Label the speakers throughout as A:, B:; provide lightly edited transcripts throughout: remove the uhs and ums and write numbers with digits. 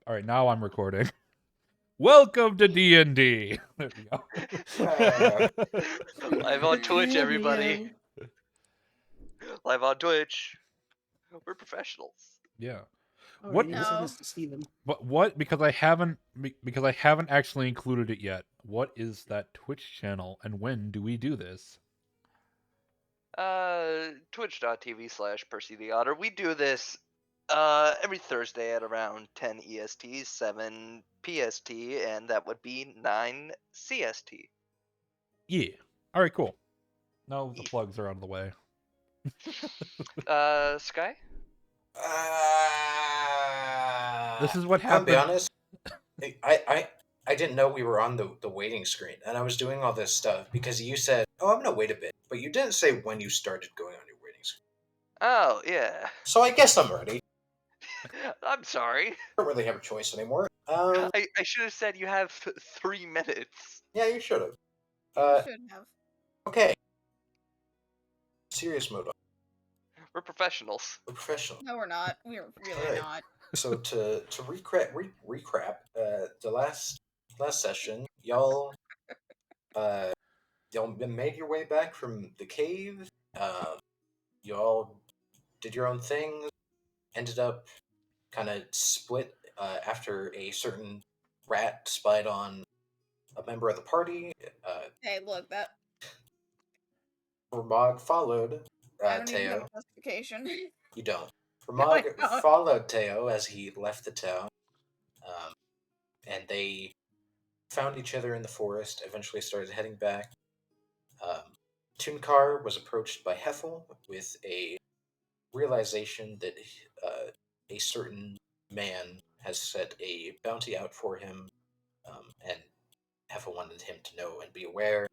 A: All right, now I'm recording. Welcome to DND. There we go.
B: Live on Twitch, everybody. Live on Twitch. We're professionals.
A: Yeah.
C: What?
A: What?
C: So nice to see them.
A: But what? Because I haven't actually included it yet. What is that Twitch channel, and when do we do this?
B: Twitch.tv/Percy the Otter. We do this every Thursday at around 10 EST, 7 PST, and that would be 9 CST.
A: Yeah. All right. Cool. Now the plugs are out of the way.
B: Sky?
A: This is what
D: I'll be
A: happened.
D: honest. I didn't know we were on the waiting screen, and I was doing all this stuff because you said, "Oh, I'm gonna wait a bit," but you didn't say when you started going on your waiting screen.
B: Oh, yeah.
D: So I guess I'm ready.
B: I'm sorry.
D: I don't really have a choice anymore.
B: I should have said you have 3 minutes.
D: Yeah, you should have.
C: You should have.
D: Okay. Serious mode.
B: We're professionals.
D: We're professional.
C: No, we're not. We're really
D: Alright.
C: not.
D: So to recap, the last session, y'all made your way back from the cave. Y'all did your own things. Ended up kind of split after a certain rat spied on a member of the party.
C: Hey, look, that
D: Ramog followed
C: I don't even have
D: Teo.
C: a justification.
D: You don't.
C: No, I
D: Ramog
C: don't.
D: followed Teo as he left the town, and they found each other in the forest. Eventually, started heading back. Tunkar was approached by Heffel with a realization that a certain man has set a bounty out for him, and Heffel wanted him to know and be aware.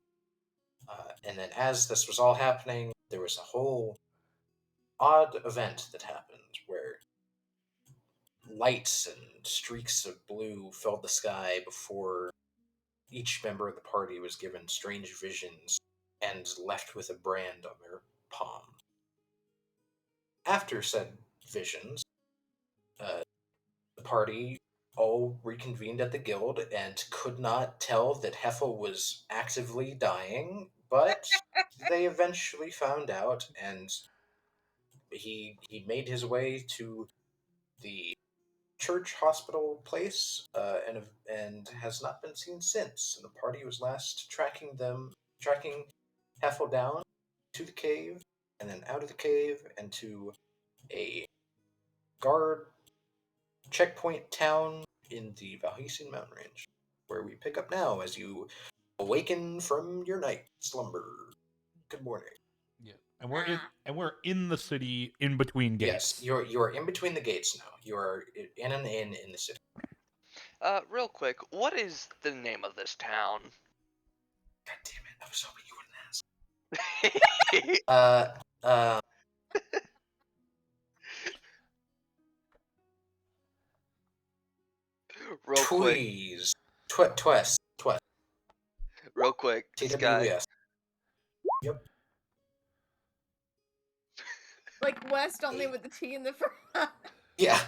D: And then, as this was all happening, there was a whole odd event that happened where lights and streaks of blue filled the sky before each member of the party was given strange visions and left with a brand on their palm. After said visions, the party all reconvened at the guild and could not tell that Heffel was actively dying, but they eventually found out, and he made his way to the church hospital place and has not been seen since. And the party was last tracking Heffel down to the cave, and then out of the cave and to a guard checkpoint town in the Valhesian mountain range, where we pick up now as you awaken from your night slumber. Good morning.
A: Yeah. And we're in the city, in between gates.
D: Yes, you are in between the gates now. You are in an inn in the city.
B: Real quick, what is the name of this town?
D: God damn it! I was hoping you wouldn't ask.
B: Real quick.
D: Tweez. Twest.
B: Real quick. Sky.
D: TWS. Yep.
C: Like West, only with the T in the front.
D: Yeah.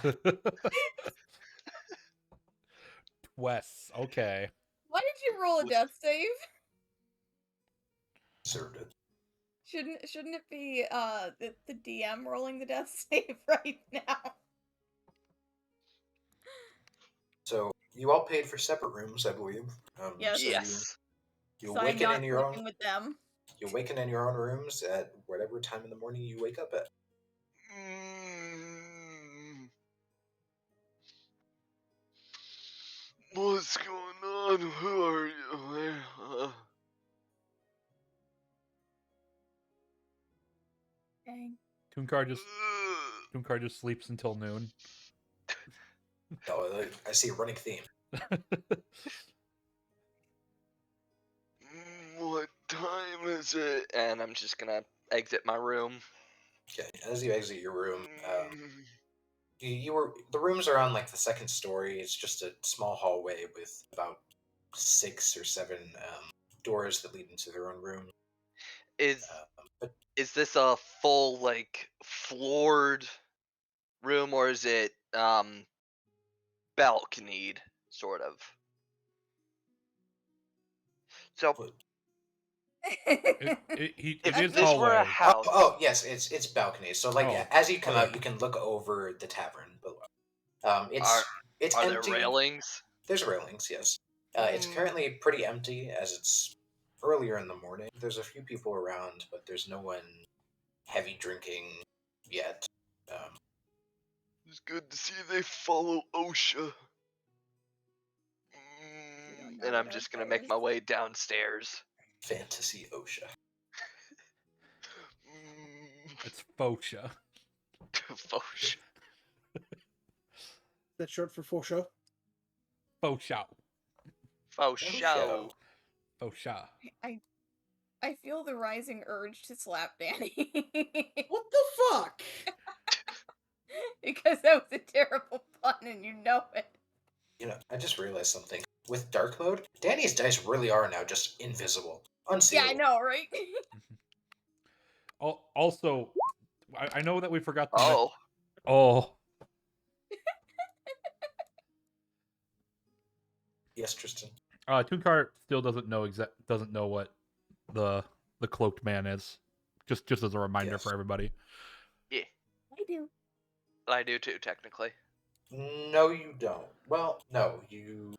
A: Wes. Okay.
C: Why did you roll a death save?
D: Served it.
C: Shouldn't it be the DM rolling the death save right now?
D: So you all paid for separate rooms, I believe.
C: Yes.
D: So
B: Yes.
D: You
C: So I'm
D: awaken
C: not
D: in your
C: sleeping
D: own.
C: with them.
D: You awaken in your own rooms at whatever time in the morning you wake up at.
B: What's going on? Who are you?
C: Dang.
A: Tunkar just sleeps until noon.
D: Oh, I see a running theme.
B: What time is it? And I'm just gonna exit my room.
D: Okay, as you exit your room, the rooms are on like the second story. It's just a small hallway with about 6 or 7 doors that lead into their own room. But
B: Is this a full like floored room, or is it balconied, sort of. So
D: But-
A: It
B: if
A: is
B: this were a
A: hallway.
B: house,
D: yes, it's balconies. So like
A: Oh,
D: as you come out,
A: okay.
D: you can look over the tavern below.
B: are
D: It's
B: are there
D: empty.
B: railings?
D: There's railings, yes. It's
B: Mm.
D: currently pretty empty as it's earlier in the morning. There's a few people around, but there's no one heavy drinking yet.
B: It's good to see they follow OSHA.
C: don't know
B: And I'm
C: what
B: just
C: OSHA
B: gonna make
C: is.
B: my way downstairs.
D: Fantasy OSHA.
A: It's Focha.
B: OSHA.
E: That's short for full show.
A: Focha.
B: OSHA.
A: Focha.
C: I feel the rising urge to slap Danny.
E: What the fuck?
C: Because that was a terrible pun and you know it.
D: You know, I just realized something. With dark mode, Danny's dice really are now just invisible, unseeable.
C: Yeah, I know, right?
A: Also, I know that we forgot to.
B: Oh.
A: Oh.
D: Yes, Tristan.
A: Tunkar still doesn't know what the cloaked man is. Just as a reminder
D: Yes.
A: for everybody.
B: Yeah.
C: I do.
B: I do too, technically.
D: No, you don't. Well, no, you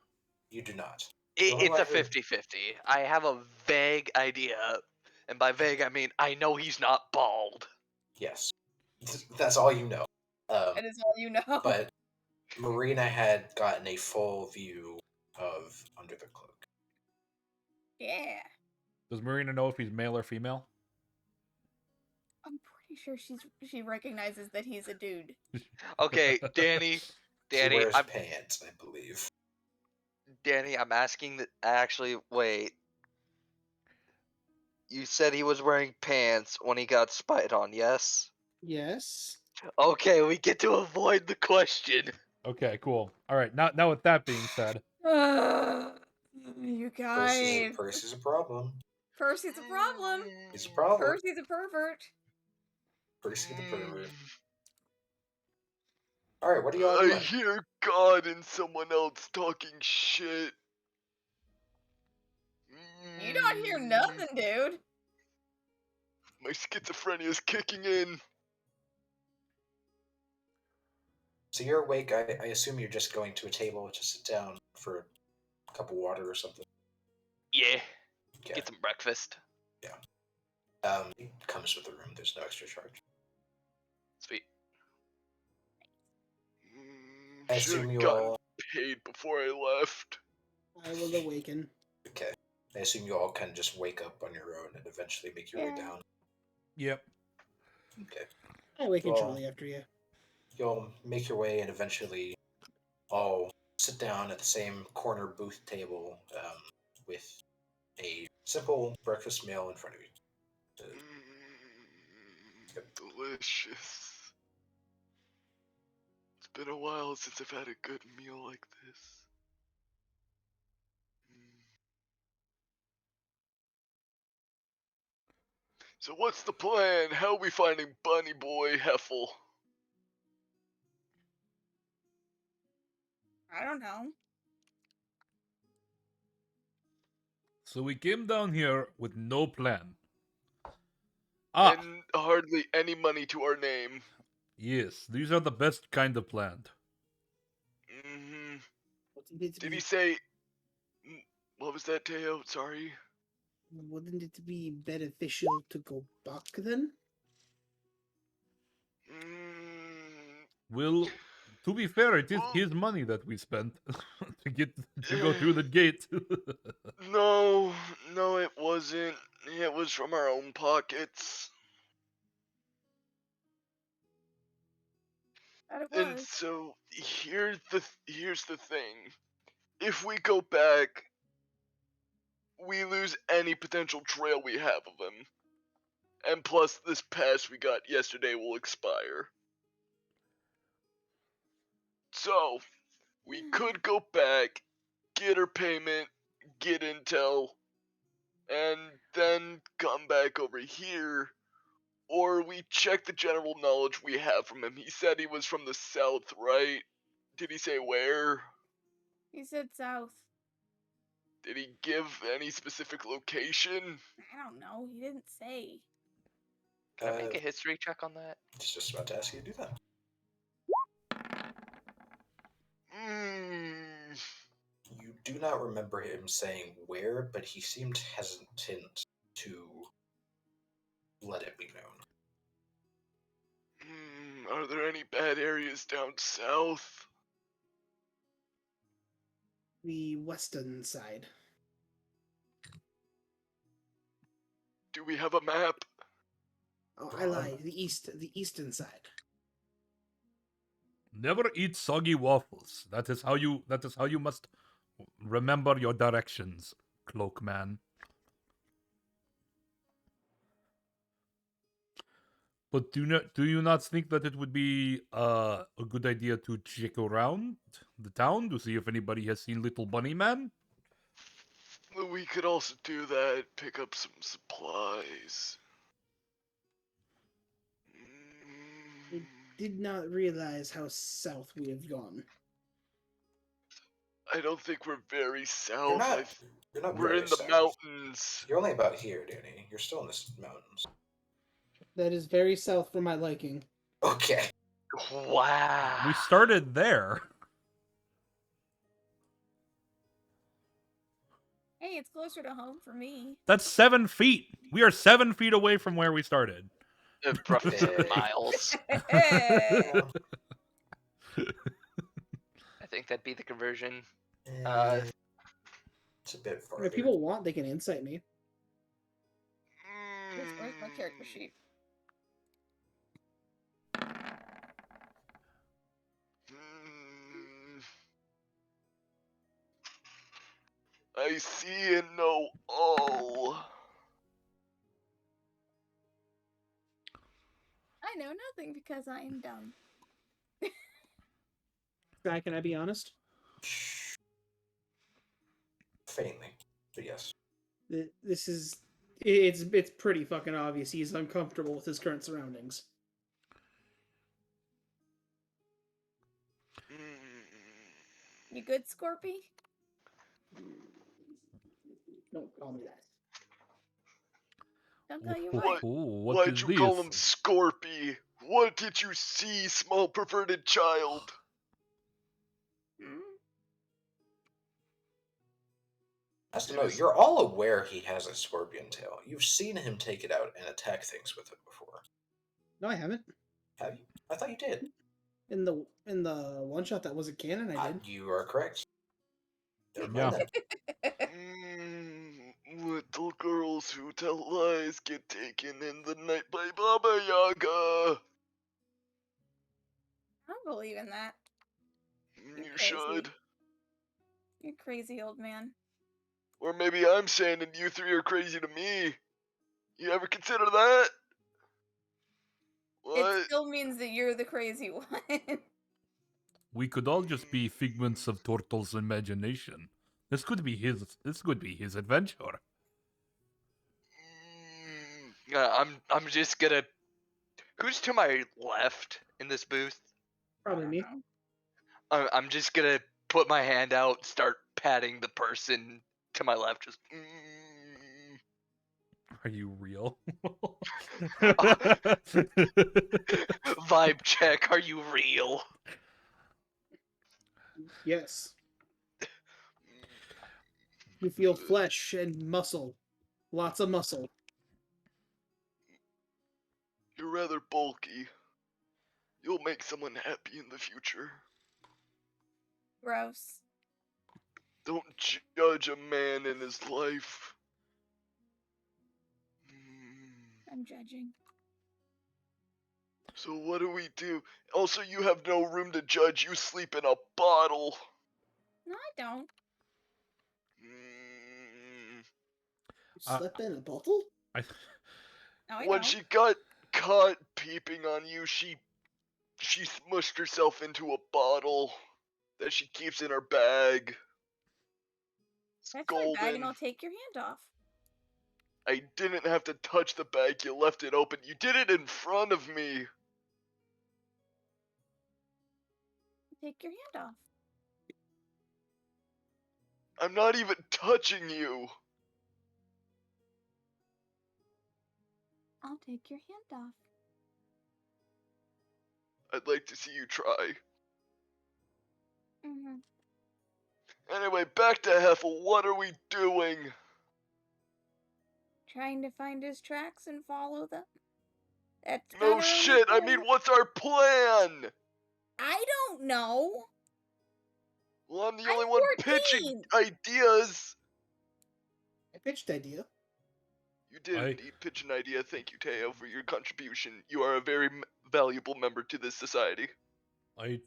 D: do not.
B: It's a
D: However-
B: 50-50. I have a vague idea. And by vague, I mean I know he's not bald.
D: Yes, that's all you know.
C: That is all you know.
D: But Marina had gotten a full view of under the cloak.
C: Yeah.
A: Does Marina know if he's male or female?
C: I'm pretty sure she recognizes that he's a dude.
B: Okay, Danny.
D: She wears
B: I'm
D: pants, I believe.
B: Danny, I'm asking that actually wait. You said he was wearing pants when he got spied on, yes?
E: Yes.
B: Okay, we get to avoid the question.
A: Okay, cool. All right. Now with that being said,
C: You guys.
D: Percy's a problem.
C: Percy's a problem.
D: He's a problem.
C: Percy's a pervert.
D: Percy the pervert. All right, what are y'all
B: I
D: doing?
B: hear God and someone else talking shit.
C: You don't hear nothing, dude.
B: My schizophrenia's kicking in.
D: So you're awake. I assume you're just going to a table to sit down for a cup of water or something.
B: Yeah.
D: Okay.
B: Get some breakfast.
D: It comes with the room. There's no extra charge.
B: Sweet.
D: I assume you
B: gotten
D: all.
B: paid before I left.
E: I will awaken.
D: Okay. I assume you all can just wake up on your own and eventually make your way
C: Yeah.
D: down.
A: yep.
D: Okay.
E: I awaken
D: Well-
E: shortly after you.
D: You'll make your way and eventually all sit down at the same corner booth table with a simple breakfast meal in front of you.
B: Delicious. It's been a while since I've had a good meal like this. So what's the plan? How are we finding Bunny Boy Heffel?
C: I don't know.
A: So we came down here with no plan.
B: And hardly any money to our name.
A: Yes, these are the best kind of planned.
B: hmm
E: Wasn't it to
B: Did
E: be,
B: he say... What was that, Teo? Sorry.
E: Wouldn't it be beneficial to go back then?
A: Well, to be fair, it is
B: Well-
A: his money that we spent to go through the gate.
B: No, it wasn't. It was from our own pockets.
C: That it
B: And
C: was.
B: so here's the thing. If we go back, we lose any potential trail we have of him. And plus this pass we got yesterday will expire. So, we could go back, get our payment, get intel, and then come back over here. Or we check the general knowledge we have from him. He said he was from the south, right? Did he say where?
C: He said south.
B: Did he give any specific location?
C: I don't know. He didn't say.
F: Can I make a history check on that?
D: Just about to ask you to do that. You do not remember him saying where, but he seemed hesitant to let it be known.
B: Are there any bad areas down south?
E: The western side.
B: Do we have a map?
E: Oh, I lied. The eastern side.
A: Never eat soggy waffles. That is how you must remember your directions, Cloakman. But do you not think that it would be a good idea to check around the town to see if anybody has seen Little Bunny Man?
B: We could also do that. Pick up some supplies.
E: I did not realize how south we have gone.
B: I don't think we're very south.
D: You're not
B: We're
D: very
B: in the
D: south.
B: mountains.
D: You're only about here, Dooney. You're still in the mountains.
E: That is very south for my liking.
D: Okay.
F: Wow.
A: We started there.
C: Hey, it's closer to home for me.
A: That's 7 feet. We are 7 feet away from where we started.
F: Roughly
D: Hey.
F: miles.
C: Hey!
D: Yeah.
F: I think that'd be the conversion.
D: It's a bit farther.
E: If people want, they can insight me.
C: Where's my character sheet?
B: I see and know all.
C: I know nothing because I am dumb.
E: Guy, can I be honest?
D: Faintly, but yes.
E: This is it's pretty fucking obvious he's uncomfortable with his current surroundings.
C: You good, Scorpy?
E: Don't call me that.
C: Don't tell you what.
B: Why'd you call him Scorpy? What did you see, small perverted child?
D: As to know, you're all aware he has a scorpion tail. You've seen him take it out and attack things with it before.
E: No, I haven't.
D: Have you? I thought you did.
E: In the one shot that wasn't canon, I did.
D: You are correct. Never
A: Yeah.
D: mind then.
B: Little girls who tell lies get taken in the night by Baba Yaga.
C: I don't believe in that.
B: You
C: crazy.
B: should.
C: You're crazy, old man.
B: Or maybe I'm saying and you three are crazy to me. You ever consider that? What?
C: It still means that you're the crazy one.
A: We could all just be figments of Turtle's imagination. This could be his adventure.
F: I'm just gonna. Who's to my left in this booth?
E: Probably me.
F: I'm just gonna put my hand out, start patting the person to my left. Just.
A: Are you real?
F: Vibe check. Are you real?
E: Yes. You feel flesh and muscle. Lots of muscle.
B: You're rather bulky. You'll make someone happy in the future.
C: Gross.
B: Don't judge a man in his life.
C: I'm judging.
B: So what do we do? Also, you have no room to judge. You sleep in a bottle.
C: No, I don't.
E: You slept in a bottle?
C: No, I
B: When
C: don't.
B: she got caught peeping on you, she smushed herself into a bottle that she keeps in her bag. It's
C: That's
B: golden.
C: my bag, and I'll take your hand off.
B: I didn't have to touch the bag. You left it open. You did it in front of me.
C: Take your hand off.
B: I'm not even touching you.
C: I'll take your hand off.
B: I'd like to see you try.
C: Mm-hmm.
B: Anyway, back to Heffel. What are we doing?
C: Trying to find his tracks and follow them. That's
B: No
C: kinda
B: shit, I mean,
C: cool.
B: what's our plan?
C: I don't know.
B: Well, I'm the
C: I'm
B: only one
C: 14.
B: pitching ideas.
E: I pitched idea.
B: You did
A: I-
B: indeed pitch an idea. Thank you, Teo, for your contribution. You are a very valuable member to this society.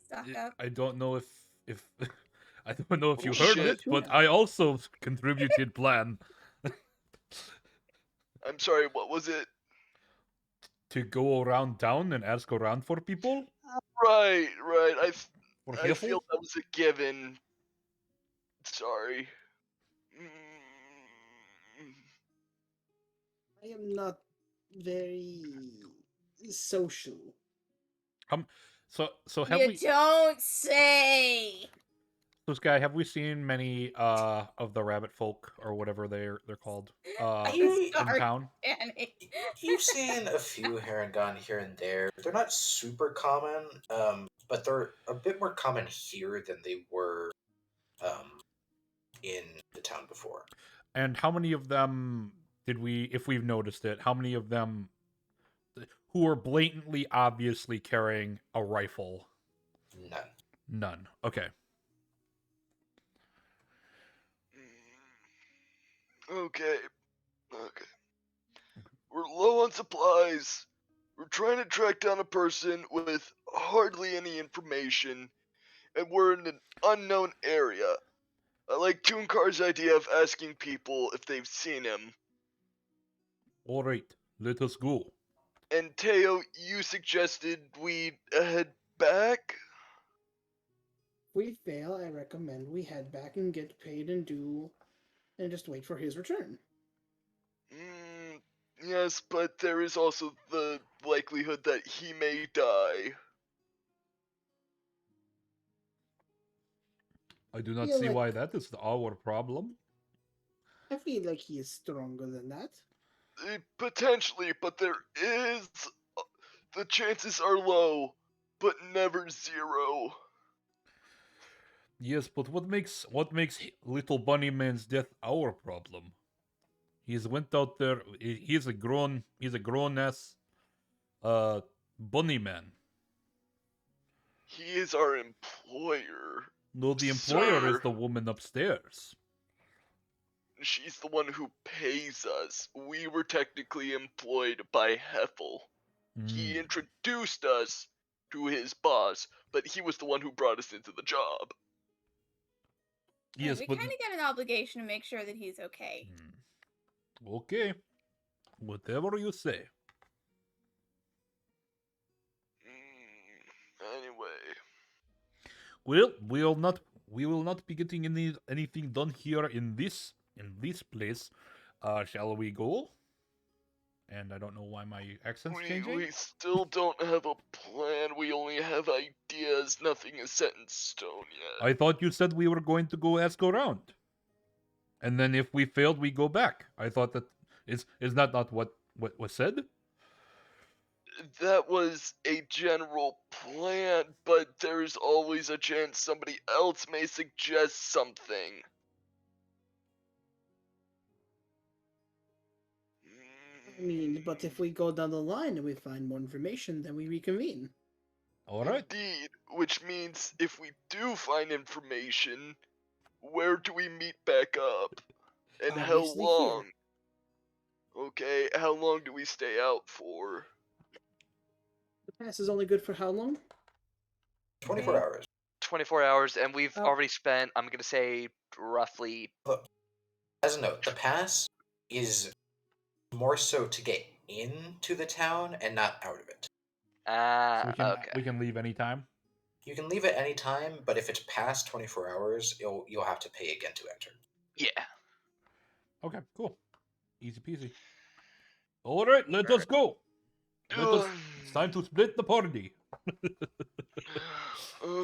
C: Suck up.
A: I don't know if I don't know if you
B: Oh,
A: heard
B: shit.
A: it, but I also contributed plan
B: I'm sorry, what was it?
A: to go around town and ask around for people
B: Right.
A: for
B: I feel
A: Hiffle.
B: that was a given. Sorry. Mm,
E: I am not very social.
A: So have
C: You
A: we,
C: don't say.
A: so Sky, have we seen many of the rabbit folk or whatever they're called
D: You-
A: in town?
C: Annie.
D: You've seen a few here and gone here and there. They're not super common, but they're a bit more common here than they were in the town before.
A: And how many of them did we, if we've noticed it, how many of them who are blatantly obviously carrying a rifle?
D: None.
A: None. Okay.
B: Okay. We're low on supplies. We're trying to track down a person with hardly any information, and we're in an unknown area. I like Tooncar's idea of asking people if they've seen him.
A: All right. Let us go.
B: And Teo, you suggested we head back?
E: If we fail, I recommend we head back and get paid and just wait for his return.
B: Yes, but there is also the likelihood that he may die.
A: I do not
E: Feel
A: see
E: like-
A: why that is our problem.
E: I feel like he is stronger than that.
B: Potentially, but there is. The chances are low, but never zero.
A: Yes, but what makes little bunny man's death our problem? He's went out there. He's a grown ass bunny man.
B: He is our employer.
A: No, the employer
B: Sir.
A: is the woman upstairs.
B: She's the one who pays us. We were technically employed by Heffel. He
A: Mm.
B: introduced us to his boss, but he was the one who brought us into the job.
A: Yes,
C: we
A: but
C: kind of got an obligation to make sure that he's okay.
A: Okay, whatever you say.
B: Anyway,
A: Well, we will not be getting anything done here in this place. Shall we go? And I don't know why my accent's changing.
B: we still don't have a plan. We only have ideas. Nothing is set in stone yet.
A: I thought you said we were going to go ask around. And then if we failed, we go back. I thought that is that not what was said?
B: That was a general plan, but there's always a chance somebody else may suggest something.
E: I mean, but if we go down the line and we find more information, then we reconvene.
A: All right.
B: Indeed, which means if we do find information, where do we meet back up? And
E: Obviously
B: how
E: here.
B: long? Okay, how long do we stay out for?
E: The pass is only good for how long?
D: 24
C: Okay.
D: hours.
F: 24 hours, and we've
E: Oh.
F: already spent, I'm going to say, roughly.
D: As a note, the pass is more so to get into the town and not out of it.
A: So
F: Okay.
A: we can leave anytime.
D: You can leave at any time, but if it's past 24 hours, you'll have to pay again to enter.
F: Yeah.
A: Okay, cool. Easy peasy. All right, let us go. It's time to split the party.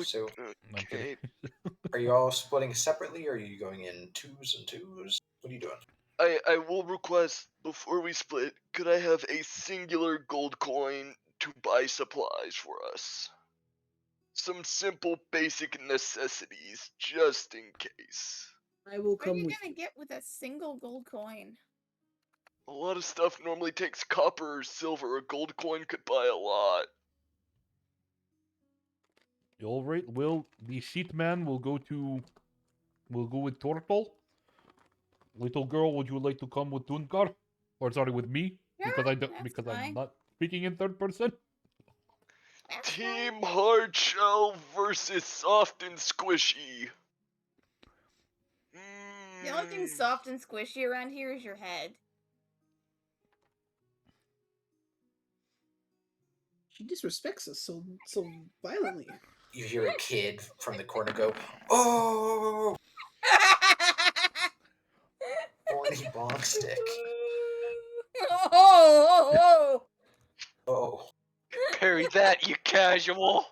D: So,
A: I'm kidding.
B: Okay.
D: are you all splitting separately, or are you going in twos and twos? What are you doing?
B: I will request before we split, could I have a singular gold coin to buy supplies for us? Some simple basic necessities, just in case.
E: I will
C: What are
E: come
C: you
E: with
C: gonna
E: you.
C: get with a single gold coin?
B: A lot of stuff normally takes copper or silver. A gold coin could buy a lot.
A: All right. Well, the sheet man will go to. Will go with Turtle. Little girl, would you like to come with Tunkar? Or sorry, with me? Because
C: Sure, that's
A: because I'm
C: fine.
A: not speaking in third person.
C: That's
B: Team hard shell versus soft and squishy.
C: fine. The only thing
B: Mm,
C: soft and squishy around here is your head.
E: She disrespects us so violently.
D: You hear a kid from the corner go, "Oh, horny bonk stick."
C: Oh,
D: Oh,
F: Parry that, you casual.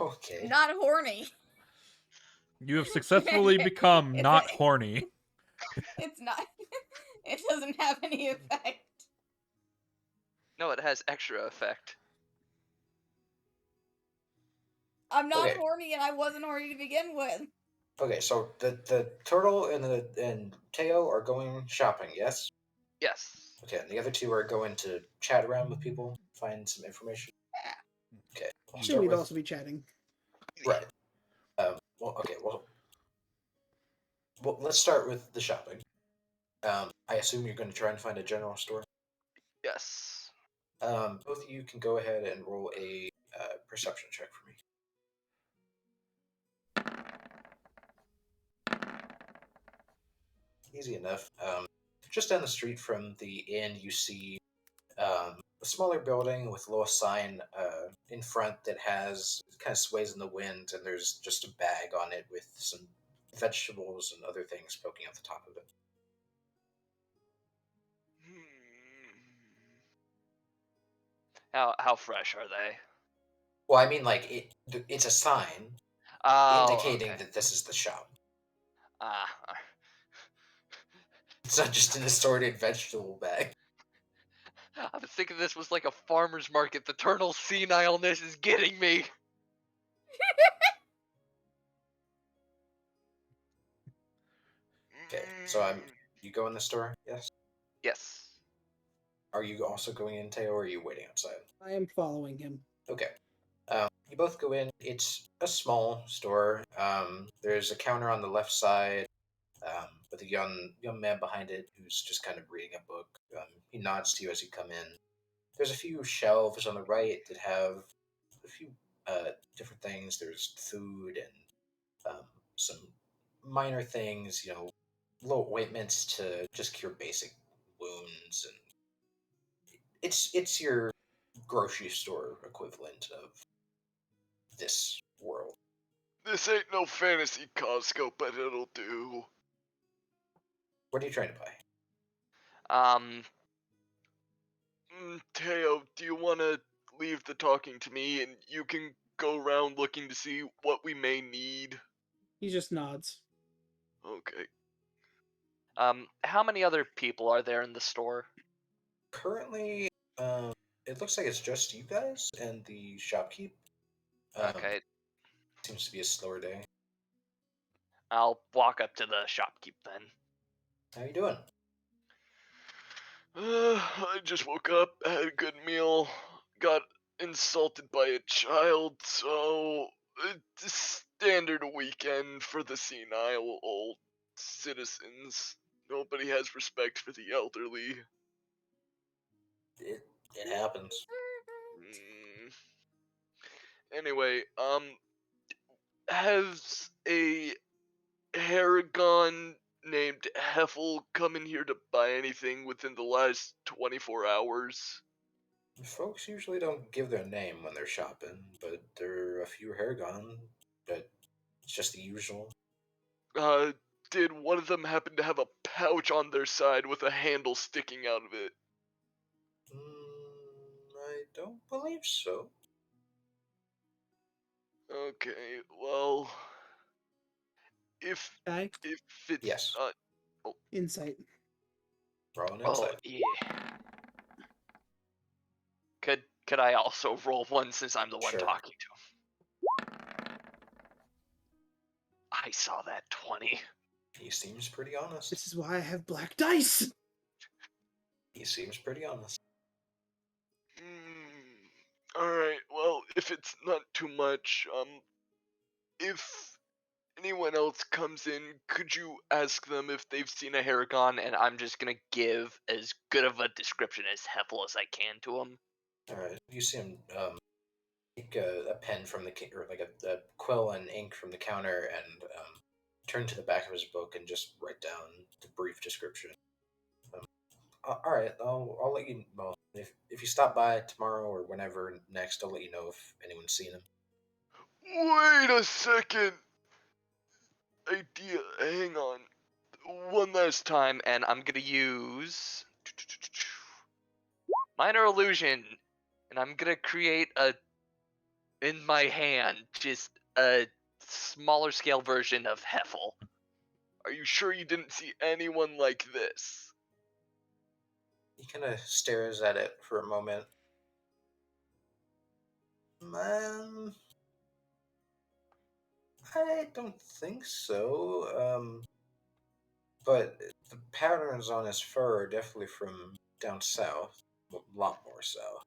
D: okay.
C: not horny.
A: You have successfully become
C: It's
A: not
C: a-
A: horny.
C: It's not. It doesn't have any effect.
F: No, it has extra effect.
C: I'm not
D: Okay.
C: horny, and I wasn't horny to begin with.
D: Okay, so the turtle and Teo are going shopping, yes?
F: Yes.
D: Okay, and the other two are going to chat around with people, find some information. Okay, we'll
E: Soon
D: start
E: we'd
D: with
E: also be chatting.
D: right. Well, okay, well, let's start with the shopping. I assume you're going to try and find a general store.
F: Yes.
D: Both of you can go ahead and roll a perception check for me. Easy enough. Just down the street from the inn, you see a smaller building with a little sign in front that has kind of sways in the wind, and there's just a bag on it with some vegetables and other things poking out the top of it.
F: How fresh are they?
D: Well, I mean, like it's a sign
F: Oh,
D: indicating
F: okay.
D: that this is the shop.
F: Ah,
D: It's not just an assorted vegetable bag.
F: I was thinking this was like a farmer's market. The eternal senileness is getting me.
D: Okay, so you go in the store. Yes.
F: Yes.
D: Are you also going in, Teo, or are you waiting outside?
E: I am following him.
D: Okay. You both go in. It's a small store. There's a counter on the left side with a young man behind it who's just kind of reading a book. He nods to you as you come in. There's a few shelves on the right that have a few different things. There's food and some minor things, little ointments to just cure basic wounds, and it's your grocery store equivalent of this world.
B: This ain't no fantasy Costco, but it'll do.
D: What are you trying to buy?
B: Teo, do you want to leave the talking to me and you can go around looking to see what we may need?
E: He just nods.
B: Okay.
F: How many other people are there in the store?
D: Currently, it looks like it's just you guys and the shopkeep.
F: Okay,
D: Seems to be a slower day.
F: I'll walk up to the shopkeep then.
D: How you doing?
B: I just woke up, had a good meal, got insulted by a child, so it's a standard weekend for the senile old citizens. Nobody has respect for the elderly.
D: It happens.
B: Mm. Anyway, has a Haragon named Heffel come in here to buy anything within the last 24 hours?
D: Folks usually don't give their name when they're shopping, but there are a few Haragon, but it's just the usual.
B: Did one of them happen to have a pouch on their side with a handle sticking out of it?
D: believe so.
B: Okay, well, if
E: Guy,
B: it's
D: Yes.
E: insight.
D: Roll an
F: Oh
D: insight.
F: yeah. Could I also roll one since I'm the one
D: Sure.
F: talking to him? I saw that 20.
D: He seems pretty honest.
E: This is why I have black dice.
D: He seems pretty honest.
B: Alright, well, if it's not too much, if anyone else comes in, could you ask them if they've seen a Haragon, and I'm just gonna give as good of a description as Heffel as I can to him.
D: Alright, you see him take a pen from the or like a quill and ink from the counter and turn to the back of his book and just write down the brief description. All right, I'll let you. Well, if you stop by tomorrow or whenever next, I'll let you know if anyone's seen him.
B: Wait a second! Idea, hang on. One last time.
F: And I'm gonna use minor illusion, and I'm gonna create in my hand just a smaller scale version of Heffel.
B: Are you sure you didn't see anyone like this?
D: He kind of stares at it for a moment. I don't think so. But the patterns on his fur are definitely from down south, a lot more south.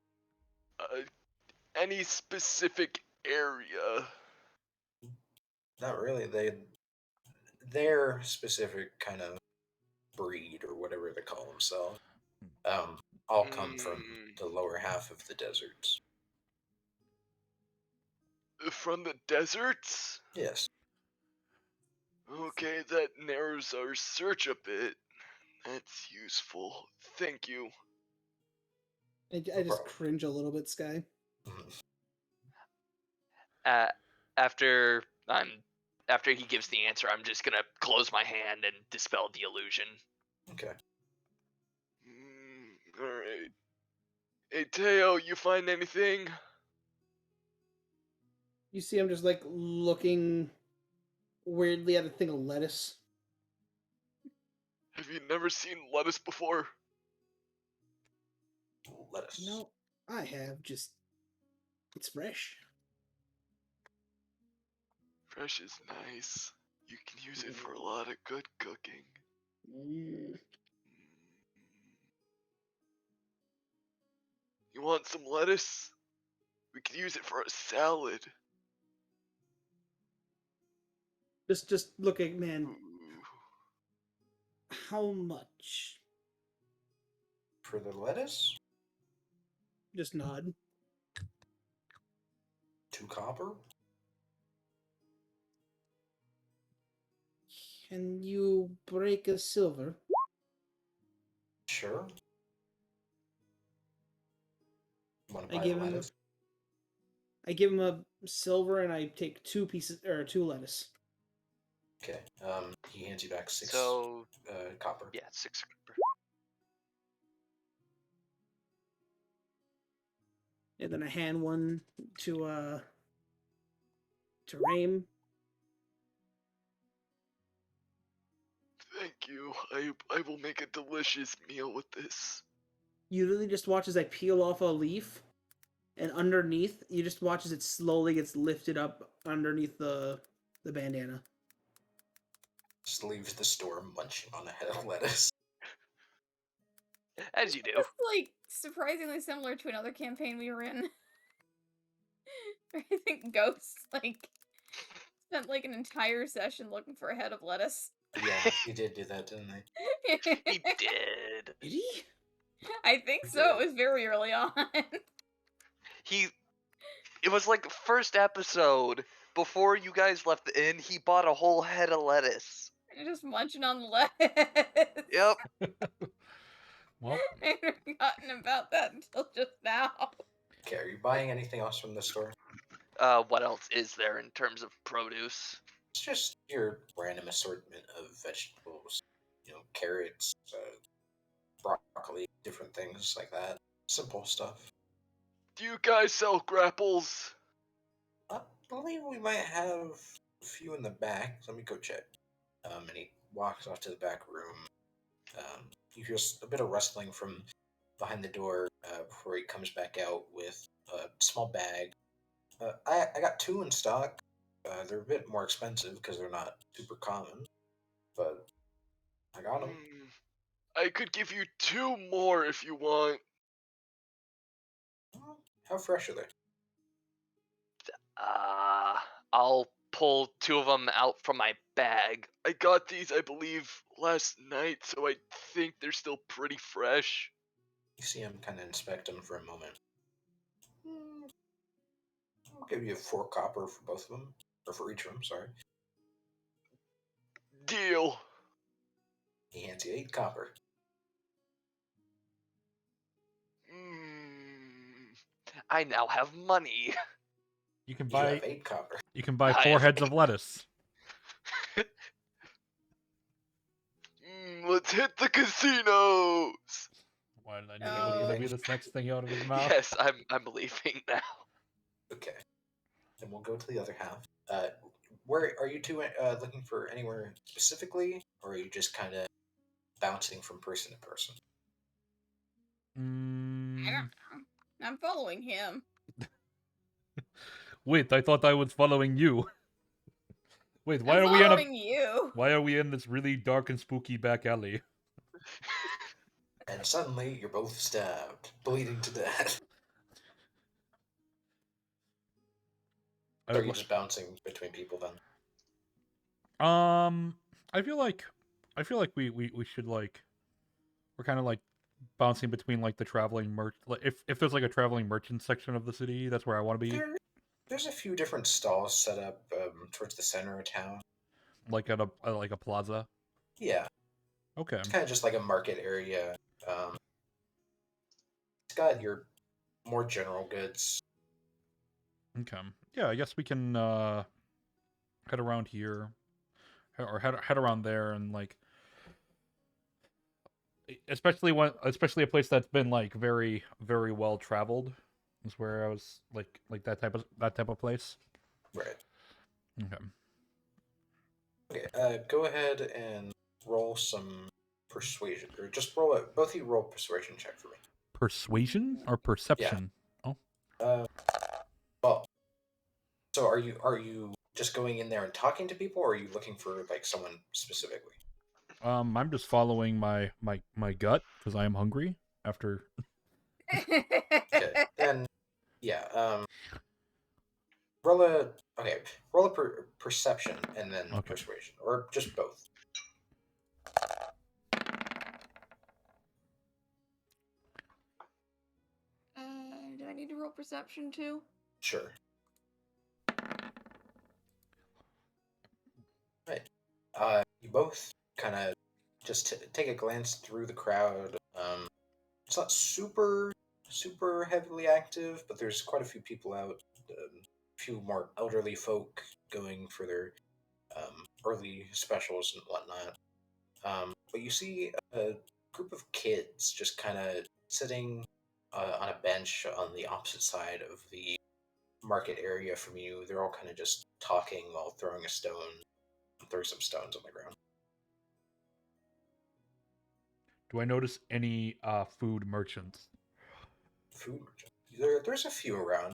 B: Any specific area?
D: Not really. Their specific kind of breed or whatever they call themselves, all come from the lower half of the deserts.
B: From the deserts?
D: Yes.
B: Okay, that narrows our search a bit. That's useful. Thank you.
E: I just
D: problem.
E: cringe a little bit, Sky.
F: After he gives the answer, I'm just gonna close my hand and dispel the illusion.
D: Okay.
B: Alright. Hey, Teo, you find anything?
E: You see him just like looking weirdly at a thing of lettuce.
B: Have you never seen lettuce before?
D: Lettuce.
E: No, I have. Just it's fresh.
B: Fresh is nice. You can use it for a lot of good cooking. You want some lettuce? We could use it for a salad.
E: Just look at man.
B: Ooh.
E: How much?
D: For the lettuce?
E: Just nod.
D: 2 copper?
E: Can you break a silver?
D: Sure. You want to
E: I
D: buy
E: give
D: the
E: him.
D: lettuce?
E: I give him a silver, and I take 2 pieces or 2 lettuce.
D: Okay. He hands you back 6
F: So
D: copper.
F: yeah, 6 copper.
E: And then I hand one to Raim.
B: Thank you. I will make a delicious meal with this.
E: You literally just watch as I peel off a leaf, and underneath, you just watch as it slowly gets lifted up underneath the bandana.
D: Just leaves the store munching on a head of lettuce.
F: As you do.
C: It's like surprisingly similar to another campaign we were in. I think Ghost like spent like an entire session looking for a head of lettuce.
D: Yeah, he did do that, didn't he?
F: He did.
E: Did he?
C: I think
D: He
C: so.
D: did.
C: It was very early on.
F: It was like the first episode before you guys left the inn. He bought a whole head of lettuce.
C: Just munching on the lettuce.
F: Yep.
A: Well,
C: I had forgotten about that until just now.
D: Okay, are you buying anything else from the store?
F: What else is there in terms of produce?
D: It's just your random assortment of vegetables. Carrots, broccoli, different things like that. Simple stuff.
B: Do you guys sell grapples?
D: I believe we might have a few in the back. Let me go check. And he walks off to the back room. You hear a bit of rustling from behind the door before he comes back out with a small bag. I got 2 in stock. They're a bit more expensive because they're not super common, but I got them.
B: I could give you 2 more if you want.
D: How fresh are they?
F: I'll pull 2 of them out from my bag.
B: I got these, I believe, last night, so I think they're still pretty fresh.
D: You see him kind of inspect them for a moment. I'll give you 4 copper for both of them, or for each of them. Sorry.
B: Deal.
D: He hands you 8 copper.
F: I now have money.
A: You can
D: You
A: buy
D: have 8 copper.
A: you can buy
F: I
A: 4
F: have
A: heads of lettuce.
B: Let's hit the casinos.
A: Why did I knew that was gonna be this next thing out of his mouth?
F: Yes, I'm leaving now.
D: Okay. Then we'll go to the other half. Where are you 2 looking for anywhere specifically, or are you just kind of bouncing from person to person?
C: I don't know. I'm following him.
A: Wait, I thought I was following you. Wait, why
C: I'm
A: are we in a
C: following you.
A: why are we in this really dark and spooky back alley?
D: And suddenly, you're both stabbed, bleeding to death.
A: I
D: Or are
A: would
D: you
A: li-
D: just bouncing between people then?
A: I feel like we should like we're kind of like bouncing between like the traveling like if there's like a traveling merchant section of the city, that's where I want to be.
D: There's a few different stalls set up towards the center of town.
A: Like at a plaza.
D: Yeah,
A: Okay.
D: it's kind of just like a market area. It's got your more general goods.
A: Okay. Yeah, I guess we can head around here or head around there and like especially a place that's been like very very well traveled is where I was like that type of place.
D: Right.
A: Okay.
D: Okay, go ahead and roll some persuasion, or just roll it. Both of you roll persuasion check for me.
A: Persuasion or perception? Oh.
D: Well, so are you just going in there and talking to people, or are you looking for like someone specifically?
A: I'm just following my gut because I am hungry after.
D: Okay, then yeah. Roll a roll a perception and then
A: Okay.
D: persuasion, or just both.
C: Do I need to roll perception too?
D: Sure. Right. You both kind of just take a glance through the crowd. It's not super heavily active, but there's quite a few people out. A few more elderly folk going for their early specials and whatnot. But you see a group of kids just kind of sitting on a bench on the opposite side of the market area from you. They're all kind of just talking while throwing some stones on the ground.
A: Do I notice any food merchants?
D: Food merchant. There's a few around.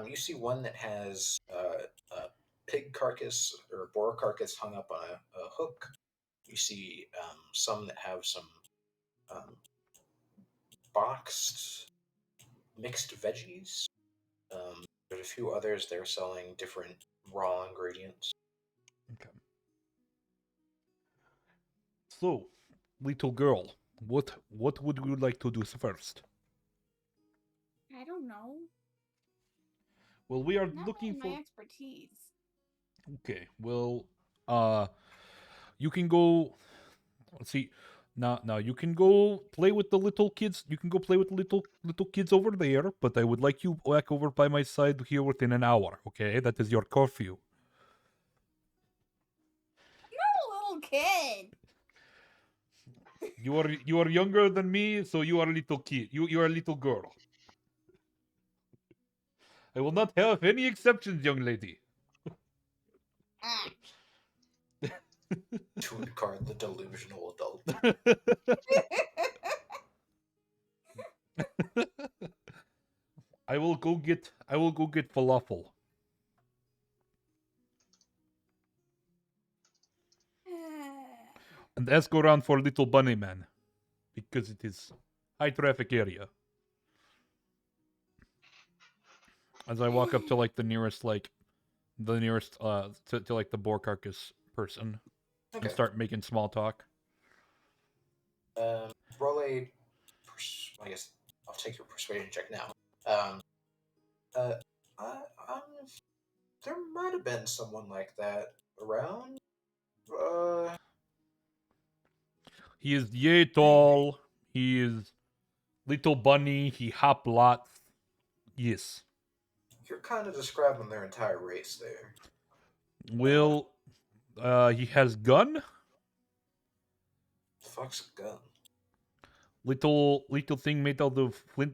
D: You see one that has a pig carcass or boar carcass hung up on a hook. You see some that have some boxed mixed veggies. There's a few others. They're selling different raw ingredients.
A: Okay. So, little girl, what would you like to do first?
C: I don't know.
A: Well, we are
C: Not
A: looking
C: really
A: for.
C: my expertise.
A: Okay. Well, you can go. Let's see. Now you can go play with the little kids. You can go play with the little kids over there. But I would like you back over by my side here within an hour. Okay, that is your curfew.
C: I'm a little kid.
A: You are younger than me, so you are a little kid. You are a little girl. I will not have any exceptions, young lady.
D: Toon card, the delusional adult.
A: I will go get falafel. And ask around for little bunny man. Because it is high traffic area. As I walk up to like the nearest to like the boar carcass person
D: Okay.
A: and start making small talk.
D: Roll a. I guess I'll take your persuasion check now. Um, uh, there might have been someone like that around.
A: He is yay tall. He is little bunny. He hop lots. Yes.
D: You're kind of describing their entire race there.
A: Well, he has gun.
D: The fuck's a gun?
A: Little thing made out of flint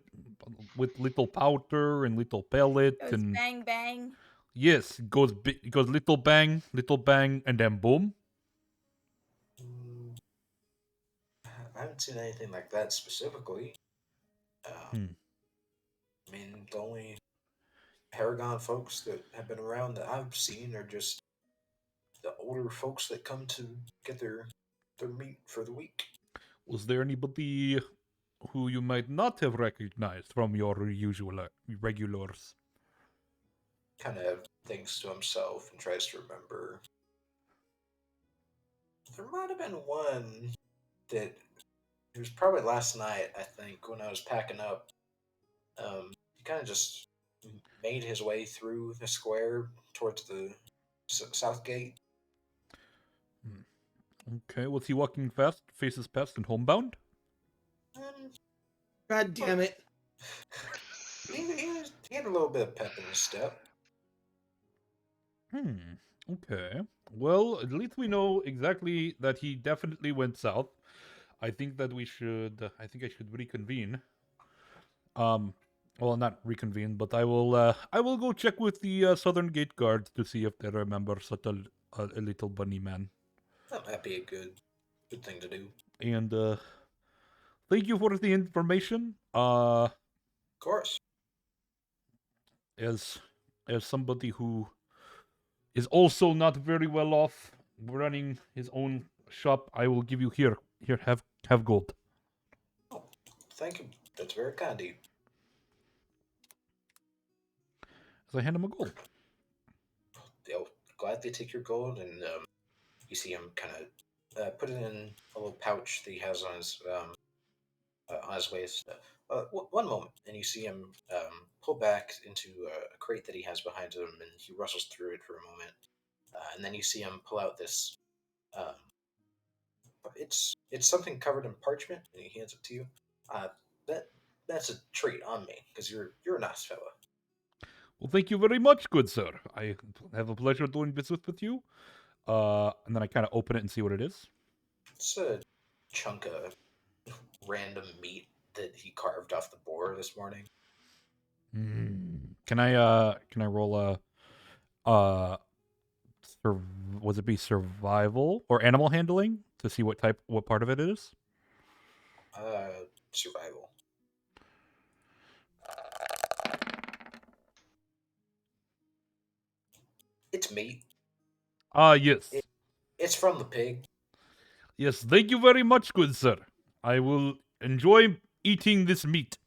A: with little powder and little pellet
C: Goes
A: and
C: bang bang.
A: yes, goes little bang, and then boom.
D: Mm, I haven't seen anything like that specifically. I mean, the only Paragon folks that have been around that I've seen are just the older folks that come to get their meat for the week.
A: Was there anybody who you might not have recognized from your usual regulars?
D: Kind of thinks to himself and tries to remember. There might have been one that it was probably last night, I think, when I was packing up. He kind of just made his way through the square towards the south gate.
A: Okay, was he walking fast, faces past, and homebound?
E: God damn it.
D: He had a little bit of pep in his step.
A: Okay. Well, at least we know exactly that he definitely went south. I think that I should reconvene. Well, not reconvene, but I will go check with the southern gate guards to see if they remember such a little bunny man.
D: That might be a good thing to do.
A: And thank you for the information.
D: Of course.
A: As somebody who is also not very well off running his own shop, I will give you here have gold.
D: Oh, thank you. That's very kind of you.
A: As I hand him a gold.
D: They'll gladly take your gold, and you see him kind of put it in a little pouch that he has on his waist. One moment, and you see him pull back into a crate that he has behind him, and he rustles through it for a moment, and then you see him pull out this. It's something covered in parchment, and he hands it to you. That's a treat on me because you're a nice fella.
A: Well, thank you very much, good sir. I have a pleasure doing business with you. And then I kind of open it and see what it is.
D: It's a chunk of random meat that he carved off the boar this morning.
A: Can I roll a was it be survival or animal handling to see what part of it is?
D: Survival. It's meat.
A: Yes.
D: It's from the pig.
A: Yes, thank you very much, good sir. I will enjoy eating this meat.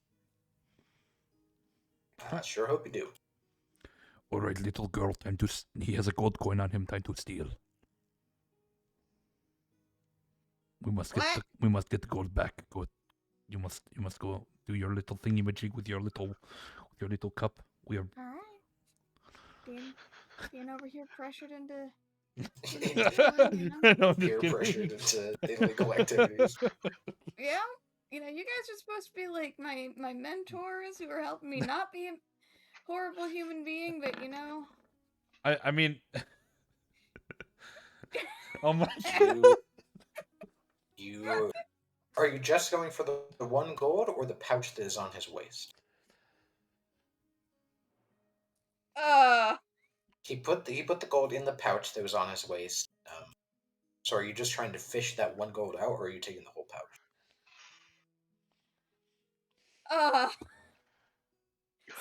D: I sure hope you do.
A: All right, little girl, he has a gold coin on him, time to steal. We must get the gold back. You must go do your little thingy majig with your little cup. We are
C: All right. Being over here pressured into
A: No, I'm just
D: Peer
A: kidding.
D: pressured into illegal activities.
C: Yeah, you guys are supposed to be like my mentors who are helping me not be a horrible human being, but
A: I mean, oh my
D: You are you just going for the one gold or the pouch that is on his waist? He put the gold in the pouch that was on his waist. So are you just trying to fish that one gold out, or are you taking the whole pouch?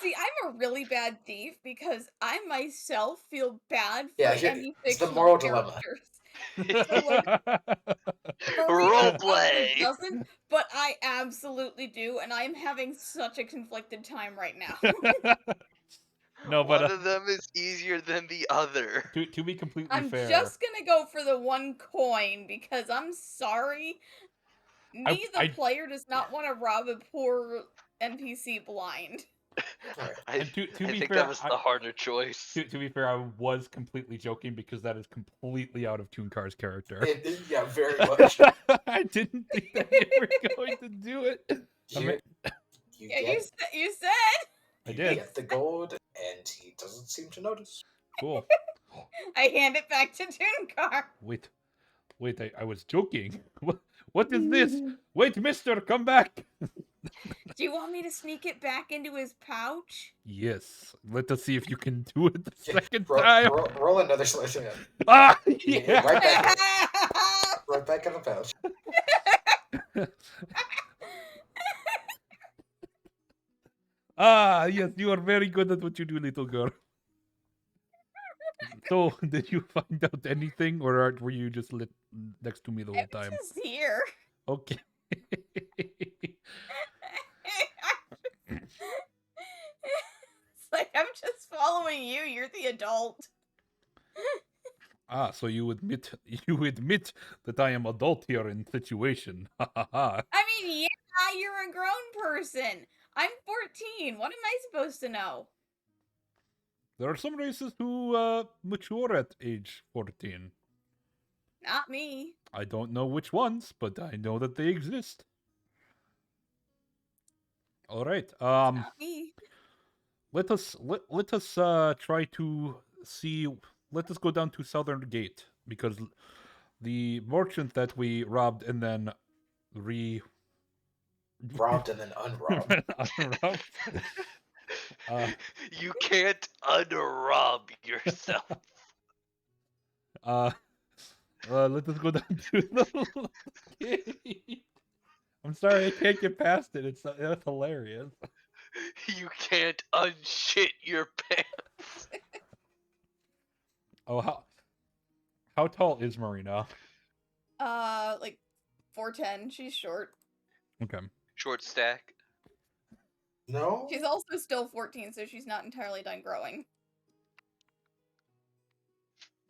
C: See, I'm a really bad thief because I myself feel bad for
D: Yeah,
C: any
D: it's the
C: fictional
D: moral dilemma.
C: characters. So, like, Maria
F: Role
C: also
F: play.
C: doesn't, but I absolutely do, and I'm having such a conflicted time right now.
A: No,
F: One
A: but
F: of them is easier than the other.
A: to be completely
C: I'm
A: fair,
C: just gonna go for the one coin because I'm sorry. Me, the
A: I
C: player, does not want to rob a poor NPC blind.
D: Alright.
A: and to
F: I
A: be
F: think
A: fair,
F: that was the harder choice.
A: to be fair, I was completely joking because that is completely out of Tooncar's character.
D: Yeah, very much.
A: I didn't think that you were going to do it. I mean,
D: You
C: Yeah,
D: get
C: you said.
A: I
D: you
A: did.
D: get the gold, and he doesn't seem to notice.
A: Cool.
C: I hand it back to Toonkar.
A: Wait, I was joking. What is this? Wait, mister, come back.
C: Do you want me to sneak it back into his pouch?
A: Yes, let us see if you can do it the
D: Yeah,
A: second time.
D: roll another sleight of hand.
A: Ah,
D: Yeah,
A: yeah.
D: right back, right back in the pouch.
A: Ah, yes, you are very good at what you do, little girl. So, did you find out anything, or were you just next to me the
C: I
A: whole
C: was
A: time?
C: just here.
A: Okay.
C: It's like I'm just following you. You're the adult.
A: Ah, so you admit that I am adult here in situation. Ha ha ha.
C: I mean, yeah, you're a grown person. I'm 14. What am I supposed to know?
A: There are some races who mature at age 14.
C: Not me.
A: I don't know which ones, but I know that they exist. All right.
C: Not me.
A: Let us try to see. Let us go down to Southern Gate because the merchant that we robbed and then re
D: Robbed and then unrobbed.
A: unrobbed.
F: You can't unrob yourself.
A: Let us go down to the gate. I'm sorry, I can't get past it. That's hilarious.
F: You can't unshit your pants.
A: Oh, how tall is Marina?
C: Like 4'10". She's short.
A: Okay.
F: Short stack.
D: No.
C: She's also still 14, so she's not entirely done growing.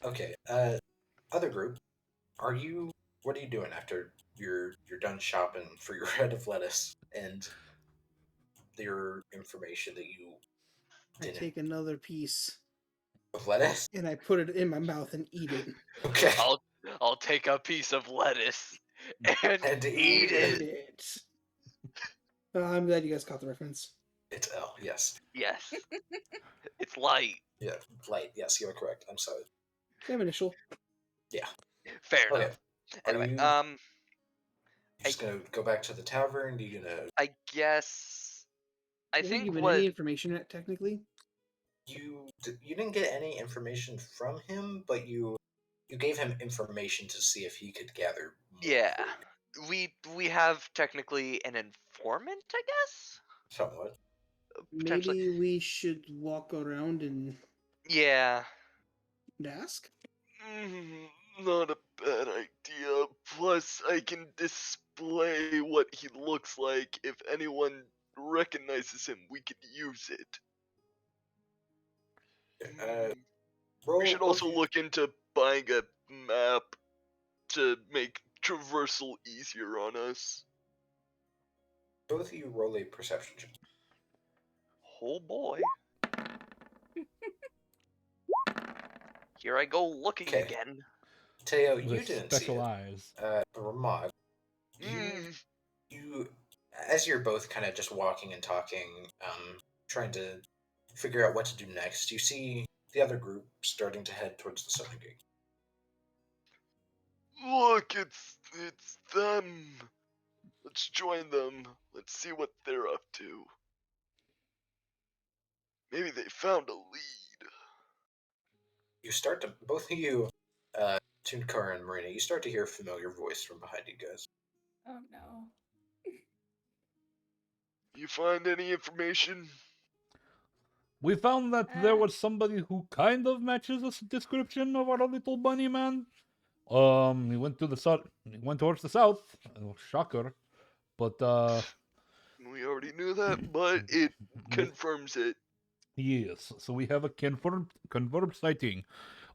D: Okay. Other group. What are you doing after you're done shopping for your head of lettuce and your information that you
E: I
D: didn't
E: take another piece
D: of lettuce?
E: and I put it in my mouth and eat it.
D: Okay.
F: I'll take a piece of lettuce and
D: And
F: eat it.
E: it. I'm glad you guys caught the reference.
D: It's L. Yes.
F: Yes. It's light.
D: Yeah. Light. Yes, you're correct. I'm sorry.
E: Same initial.
F: Fair
D: Okay.
F: enough.
D: Are
F: Anyway,
D: you just gonna go back to the tavern? You gonna
F: I guess I
E: haven't
F: think
E: given
F: what
E: any information yet, technically.
D: you didn't get any information from him, but you gave him information to see if he could gather more
F: yeah.
D: for you.
F: We have technically an informant, I guess?
D: Somewhat.
F: Potentially.
E: Maybe we should walk around and
F: Yeah.
E: ask.
B: Not a bad idea. Plus, I can display what he looks like. If anyone recognizes him, we could use it.
D: Roll,
B: We should also look into buying a map to make traversal easier on us.
D: both of you roll a perception check.
F: Oh boy. Here I go looking
D: Okay.
F: again.
D: Teo, you
A: With
D: didn't
A: special
D: see
A: eyes.
D: it. Ramad,
B: Mm,
D: you, as you're both kind of just walking and talking, trying to figure out what to do next, you see the other group starting to head towards the southern gate.
B: look, it's them. Let's join them. Let's see what they're up to. Maybe they found a lead.
D: You start to, both of you, Tunkar and Marina, you start to hear a familiar voice from behind you guys.
C: Oh no.
B: You find any information?
A: We found that there
C: Uh.
A: was somebody who kind of matches the description of our little bunny man. He went to the south. He went towards the south. Shocker, but
B: We already knew that, but it
A: with
B: confirms it.
A: yes. So we have a confirmed sighting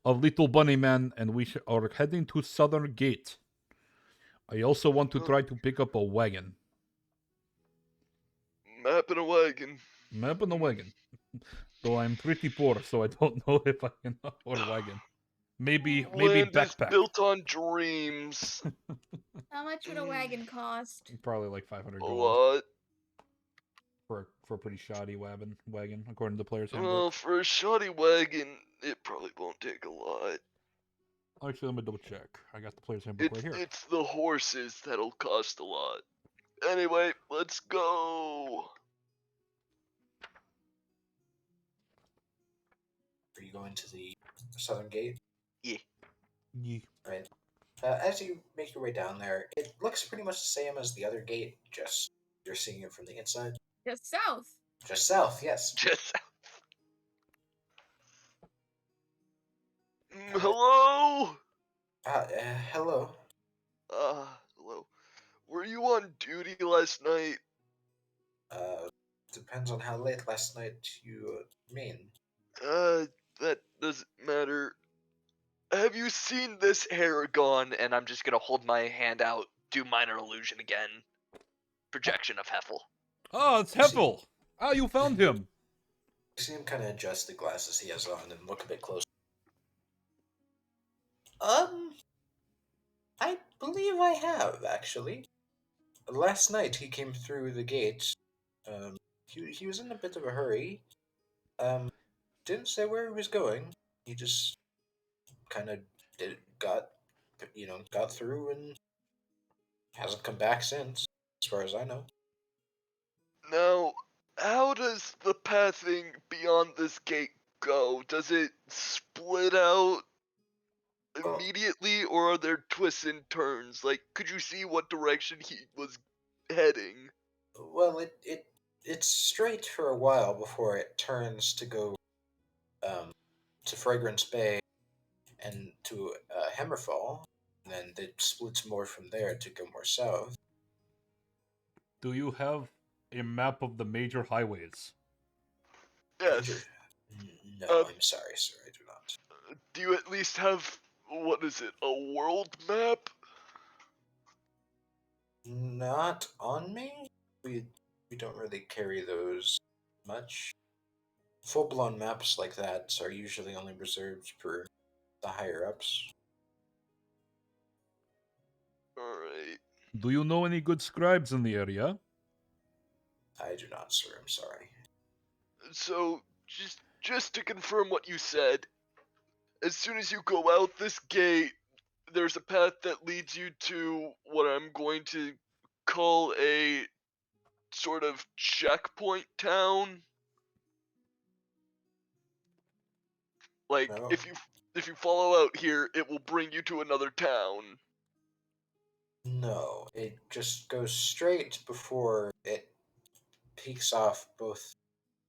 A: of little bunny man, and we are heading to Southern Gate. I also want to
B: Huh.
A: try to pick up a wagon.
B: Map in a wagon.
A: Map and a wagon. Though I'm pretty poor, so I don't know if I can afford a wagon. Maybe
B: Land is
A: backpack.
B: built on dreams.
C: How much would a wagon cost?
A: Probably like 500
B: A
A: gold
B: lot.
A: for a pretty shoddy wagon, according to the player's handbook.
B: Well, for a shoddy wagon, it probably won't take a lot.
A: Actually, let me double check. I got the player's handbook right here.
B: It's the horses that'll cost a lot. Anyway, let's go.
D: Are you going to the Southern Gate?
B: Yeah.
A: Yeah.
D: Right. As you make your way down there, it looks pretty much the same as the other gate, just you're seeing it from the inside.
C: Just south.
D: Just south, yes.
F: Just
B: Hello?
D: Hello.
B: Hello. Were you on duty last night?
D: Depends on how late last night you mean.
B: That doesn't matter. Have you seen this
F: gone, and I'm just gonna hold my hand out, do minor illusion again. Projection of Heffel.
A: Oh, it's Heffel! Ah, you found him!
D: You see him kind of adjust the glasses he has on and look a bit closer. I believe I have, actually. Last night he came through the gate. He was in a bit of a hurry. Didn't say where he was going. He just kind of got through and hasn't come back since, as far as I know.
B: Now, how does the pathing beyond this gate go? Does it split out
D: Well-
B: immediately, or are there twists and turns? Like, could you see what direction he was heading?
D: Well, it's straight for a while before it turns to go to Fragrance Bay and to Hammerfall, and then it splits more from there to go more south.
A: Do you have a map of the major highways?
B: Yes.
D: No, I'm sorry, sir, I do not.
B: Do you at least have, what is it, a world map?
D: Not on me. We don't really carry those much. Full-blown maps like that are usually only reserved for the higher-ups.
B: Alright.
A: Do you know any good scribes in the area?
D: I do not, sir, I'm sorry.
B: So, just to confirm what you said, as soon as you go out this gate, there's a path that leads you to what I'm going to call a sort of checkpoint town. Like,
D: No.
B: if you follow out here, it will bring you to another town.
D: No, it just goes straight before it peaks off both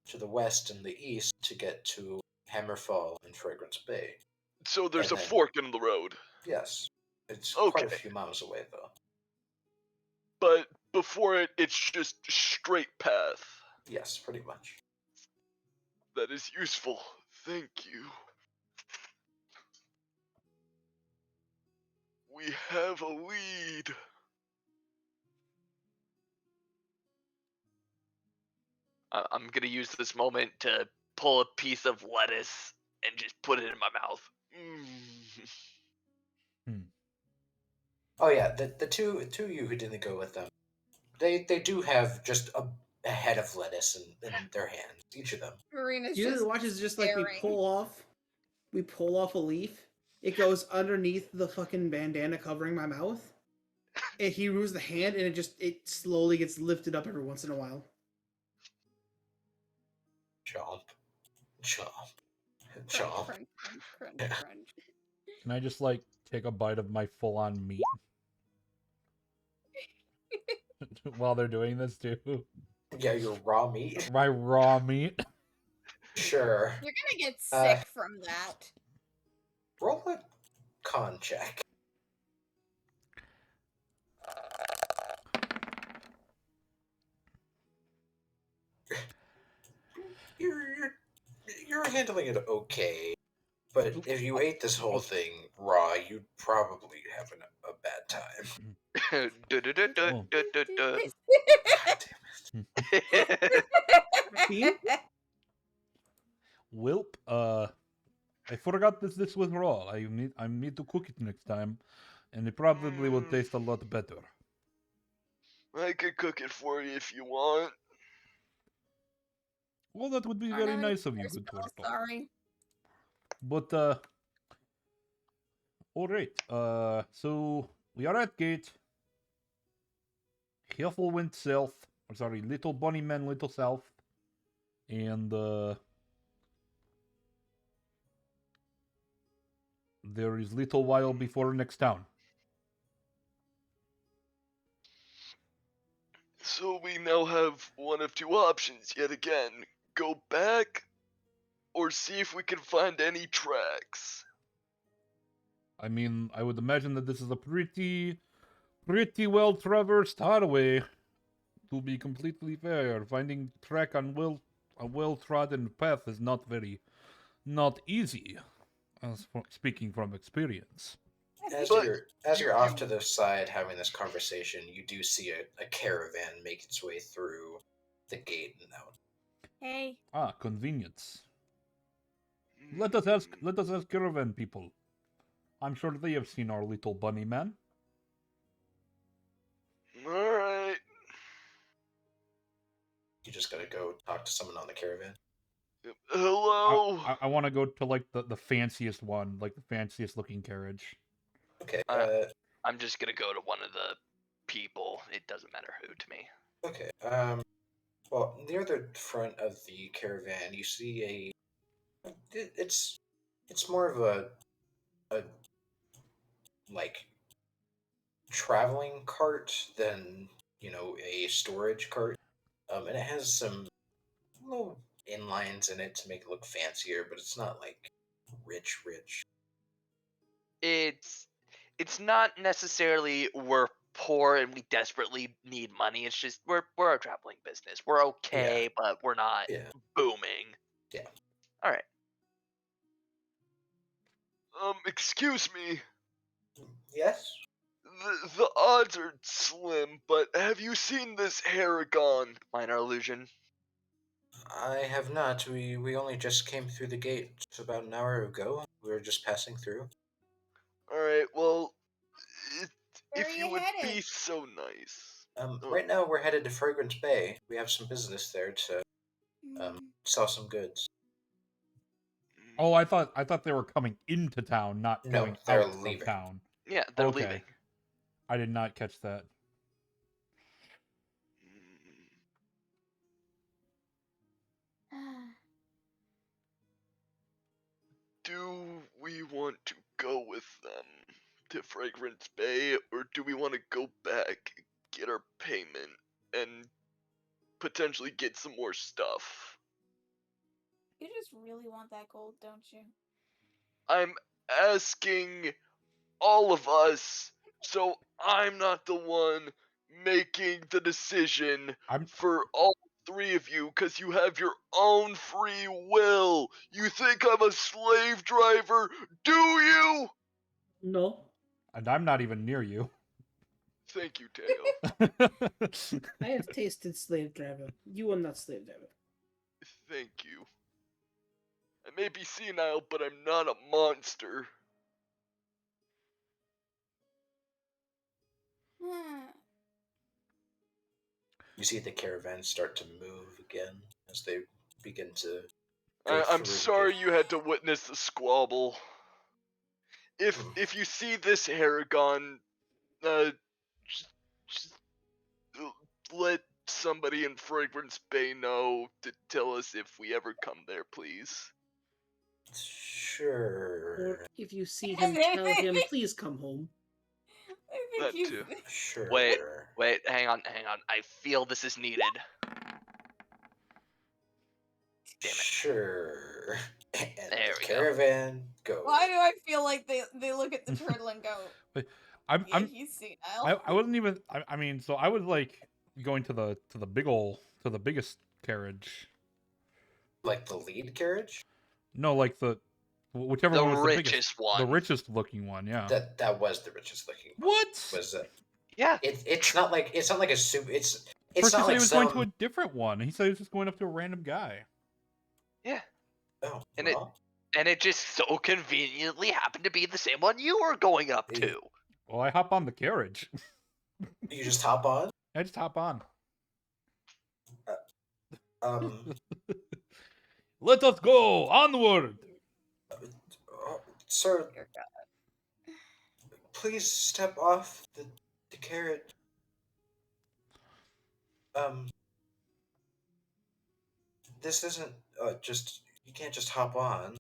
D: to the west and the east to get to Hammerfall and Fragrance Bay.
B: So there's
D: And
B: a
D: then-
B: fork in the road.
D: Yes. It's quite a
B: Okay.
D: few miles away, though.
B: But before it, it's just straight path.
D: Yes, pretty much.
B: That is useful. Thank you. We have a lead.
F: I'm gonna use this moment to pull a piece of lettuce and just put it in my mouth.
D: Oh yeah, the two of you who didn't go with them, they do have just a head of lettuce in their hands, each of them.
C: Marina's
E: You
C: just
E: watch as just like
C: staring.
E: we pull off a leaf. It goes underneath the fucking bandana covering my mouth. And he moves the hand, and it slowly gets lifted up every once in a while.
D: Chomp. Chomp.
C: Crunch,
D: Chomp.
C: crunch, crunch, crunch,
D: Yeah.
C: crunch.
A: Can I just like take a bite of my full-on meat while they're doing this too?
D: Yeah, your raw meat.
A: My raw meat.
D: Sure.
C: You're gonna get
D: Uh,
C: sick from that.
D: Roll a con check. You're handling it okay, but if you ate this whole thing raw, you'd probably have a bad time.
F: Du-du-du-du-du-du-du.
E: Bean?
A: Welp, I forgot this was raw. I need to cook it next time, and it probably will taste a lot better.
B: I could cook it for you if you want.
A: Well, that would be
C: Aren't
A: very
C: having
A: nice of you,
C: a
A: good
C: spell,
A: turtle.
C: sorry.
A: But all right. So we are at gate. Huffle went south. Or sorry, little bunny man, little south, and there is little while before next town.
B: So we now have one of two options yet again. Go back, or see if we can find any tracks.
A: I mean, I would imagine that this is a pretty well traversed highway. To be completely fair, finding track on a well trodden path is not easy. Speaking from experience.
D: As
B: But
D: you're off
B: you-
D: to the side having this conversation, you do see a caravan make its way through the gate and out.
C: Hey,
A: Ah, convenience. Let us ask caravan people. I'm sure they have seen our little bunny man.
B: Alright.
D: You just gotta go talk to someone on the caravan.
B: Hello?
A: I want to go to like the fanciest one, like the fanciest looking carriage.
D: Okay.
F: I'm just gonna go to one of the people. It doesn't matter who to me.
D: Okay. Well, near the front of the caravan, you see it's more of a like traveling cart than a storage cart. And it has some little inlines in it to make it look fancier, but it's not like rich.
F: It's not necessarily we're poor and we desperately need money. It's just we're a traveling business. We're okay, but we're not
D: Yeah.
F: booming.
D: Yeah.
F: All right.
B: Excuse me.
D: Yes.
B: The odds are slim, but have you seen this Haragon?
F: Minor illusion.
D: I have not. We only just came through the gate about an hour ago. We were just passing through.
B: Alright, well,
C: where
B: if
C: are
B: you
C: you
B: would be
C: headed?
B: so nice.
D: Right now we're headed to Fragrance Bay. We have some business there to sell some goods.
A: Oh, I thought they were coming into town, not
D: No,
A: going
D: they're
A: out
D: leaving.
A: from town.
F: Yeah, they're
A: Okay.
F: leaving.
A: I did not catch that.
B: Do we want to go with them to Fragrance Bay, or do we want to go back, get our payment, and potentially get some more stuff?
C: You just really want that gold, don't you?
B: I'm asking all of us, so I'm not the one making the decision
A: I'm
B: for all three of you, because you have your own free will. You think I'm a slave driver, do you?
E: No.
A: and I'm not even near you.
B: Thank you, Teo.
E: I have tasted slave driver. You are not slave driver.
B: Thank you. I may be senile, but I'm not a monster.
D: You see the caravan start to move again as they begin to go
B: I'm
D: through
B: sorry
D: the
B: you had to witness the squabble. If you see this Haragon, just let somebody in Fragrance Bay know to tell us if we ever come there, please?
E: Or
D: Sure.
E: if you see him, tell him, please come home.
C: I think
B: That
C: you.
B: too.
D: Sure.
F: Wait, hang on. I feel this is needed. Damn it.
D: Sure. And
F: There
D: the
F: we go.
D: caravan goes.
C: Why do I feel like they look at the turtle and go,
A: I'm
C: "Yeah, he's senile."
A: I wouldn't even. I mean, so I would like going to the biggest carriage.
D: Like the lead carriage?
A: No, like whichever
F: The
A: one was the biggest,
F: richest one.
A: the richest looking one. Yeah.
D: That was the richest looking one.
A: What?
D: Was
F: Yeah.
D: it's not like a super it's
A: First he
D: not
A: said
D: like
A: he was
D: some
A: going to a different one. He said he was just going up to a random guy.
F: Yeah.
D: oh,
F: And
D: well,
F: And it just so conveniently happened to be the same one you were going up to.
A: Well, I hop on the carriage.
D: you just hop on.
A: I just hop on. Let us go onward.
D: Sir,
C: Dear God.
D: please step off the carriage. This isn't just you can't just hop on.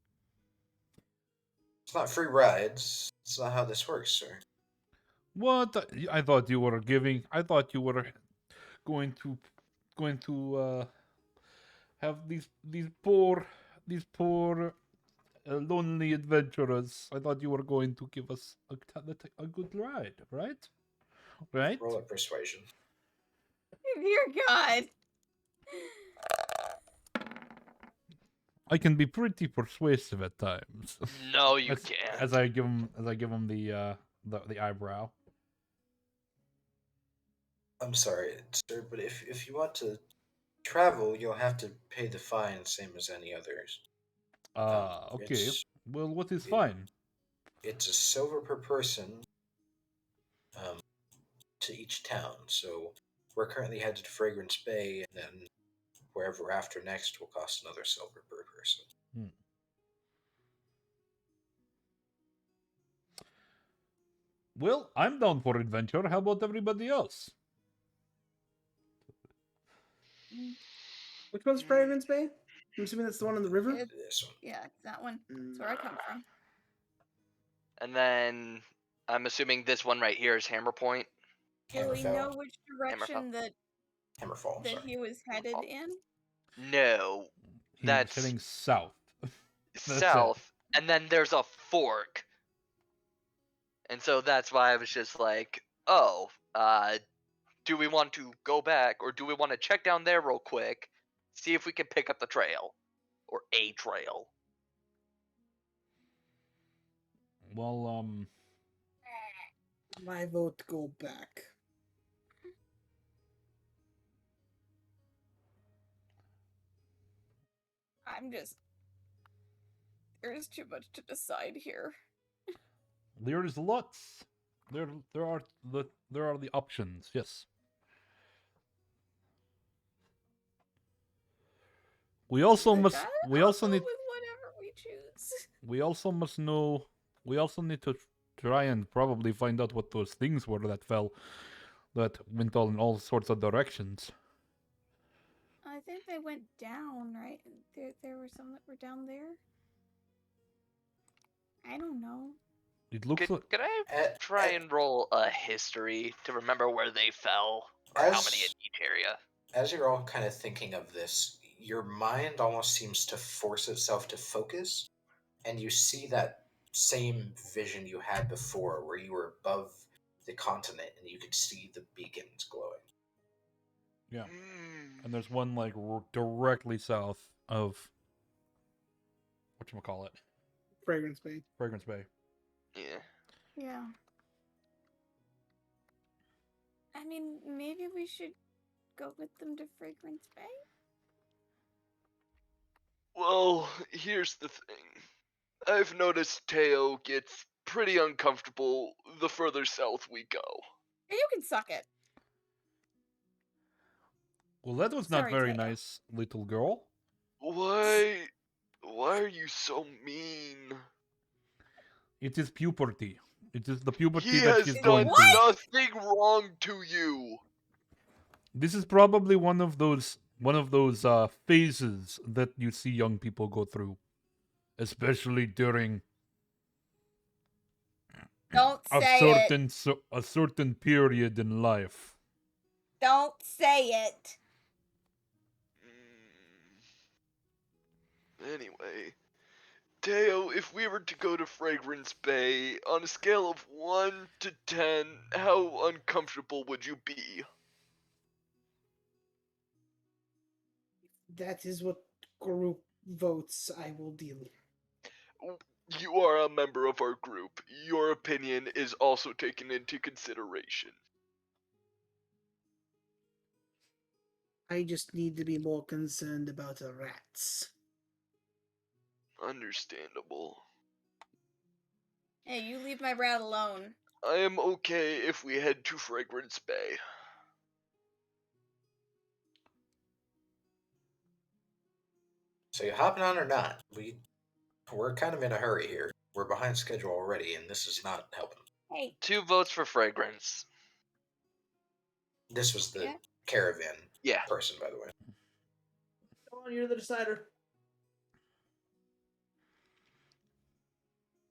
D: It's not free rides. It's not how this works, sir.
A: What? I thought you were giving. I thought you were going to have these poor lonely adventurers. I thought you were going to give us a good ride, right? Right?
D: Roll a persuasion.
C: Dear God.
A: I can be pretty persuasive at times.
F: No, you
A: as,
F: can't.
A: As I give him the eyebrow.
D: I'm sorry, sir, but if you want to travel, you'll have to pay the fine, same as any others.
A: Okay. Well, what is fine?
D: It's a silver per person. To each town. So we're currently headed to Fragrance Bay, and then wherever after next will cost another silver per person.
A: Well, I'm down for adventure. How about everybody else?
E: Which one's Fragrance Bay? I'm assuming that's the one on the river.
D: This one.
C: Yeah, it's that one. That's where I come from.
F: And then I'm assuming this one right here is Hammer Point.
C: Do we
D: Hammerfell.
C: know which direction that
D: Hammerfall. Sorry.
C: he was headed in?
F: No,
A: He's
F: that's
A: heading south.
F: south, and then there's a fork. And so that's why I was just like, oh, do we want to go back, or do we want to check down there real quick, see if we can pick up the trail, or a trail?
A: Well,
E: My vote, go back.
C: There's too much to decide here.
A: there's lots. There are the options. Yes. We also
C: Like,
A: must. We
C: I'll
A: also
C: go
A: need.
C: with whatever we choose.
A: We also must know. We also need to try and probably find out what those things were that fell, that went all in all sorts of directions.
C: I think they went down, right? There were some that were down there. I don't know.
A: It looks like.
F: Could I try and roll a history to remember where they fell, or how many in each area?
D: As you're all kind of thinking of this, your mind almost seems to force itself to focus, and you see that same vision you had before, where you were above the continent and you could see the beacons glowing.
A: Yeah. And there's one like directly south of whatchamacallit?
E: Fragrance Bay.
A: Fragrance Bay.
F: Yeah.
C: Yeah. I mean, maybe we should go with them to Fragrance Bay?
B: Well, here's the thing. I've noticed Teo gets pretty uncomfortable the further south we go.
C: You can suck it.
A: Well, that was not
C: Sorry,
A: very
C: Teo.
A: nice, little girl.
B: Why are you so mean?
A: It is puberty. It is the puberty
B: He
A: that
B: has
A: she's
B: done
A: going through.
B: nothing wrong to you.
A: This is probably one of those phases that you see young people go through, especially during
C: Don't
A: a
C: say it.
A: certain period in life.
C: Don't say it.
B: Anyway, Teo, if we were to go to Fragrance Bay, on a scale of 1 to 10, how uncomfortable would you be?
E: That is what group votes I will deal.
B: You are a member of our group. Your opinion is also taken into consideration.
E: I just need to be more concerned about the rats.
B: Understandable.
C: Hey, you leave my rat alone.
B: I am okay if we head to Fragrance Bay.
D: So you hopping on or not? We're kind of in a hurry here. We're behind schedule already, and this is not helping.
C: Hey.
F: 2 votes for fragrance.
D: This was the
C: Yeah.
D: caravan
F: Yeah.
D: person, by the way.
E: Come on, you're the decider.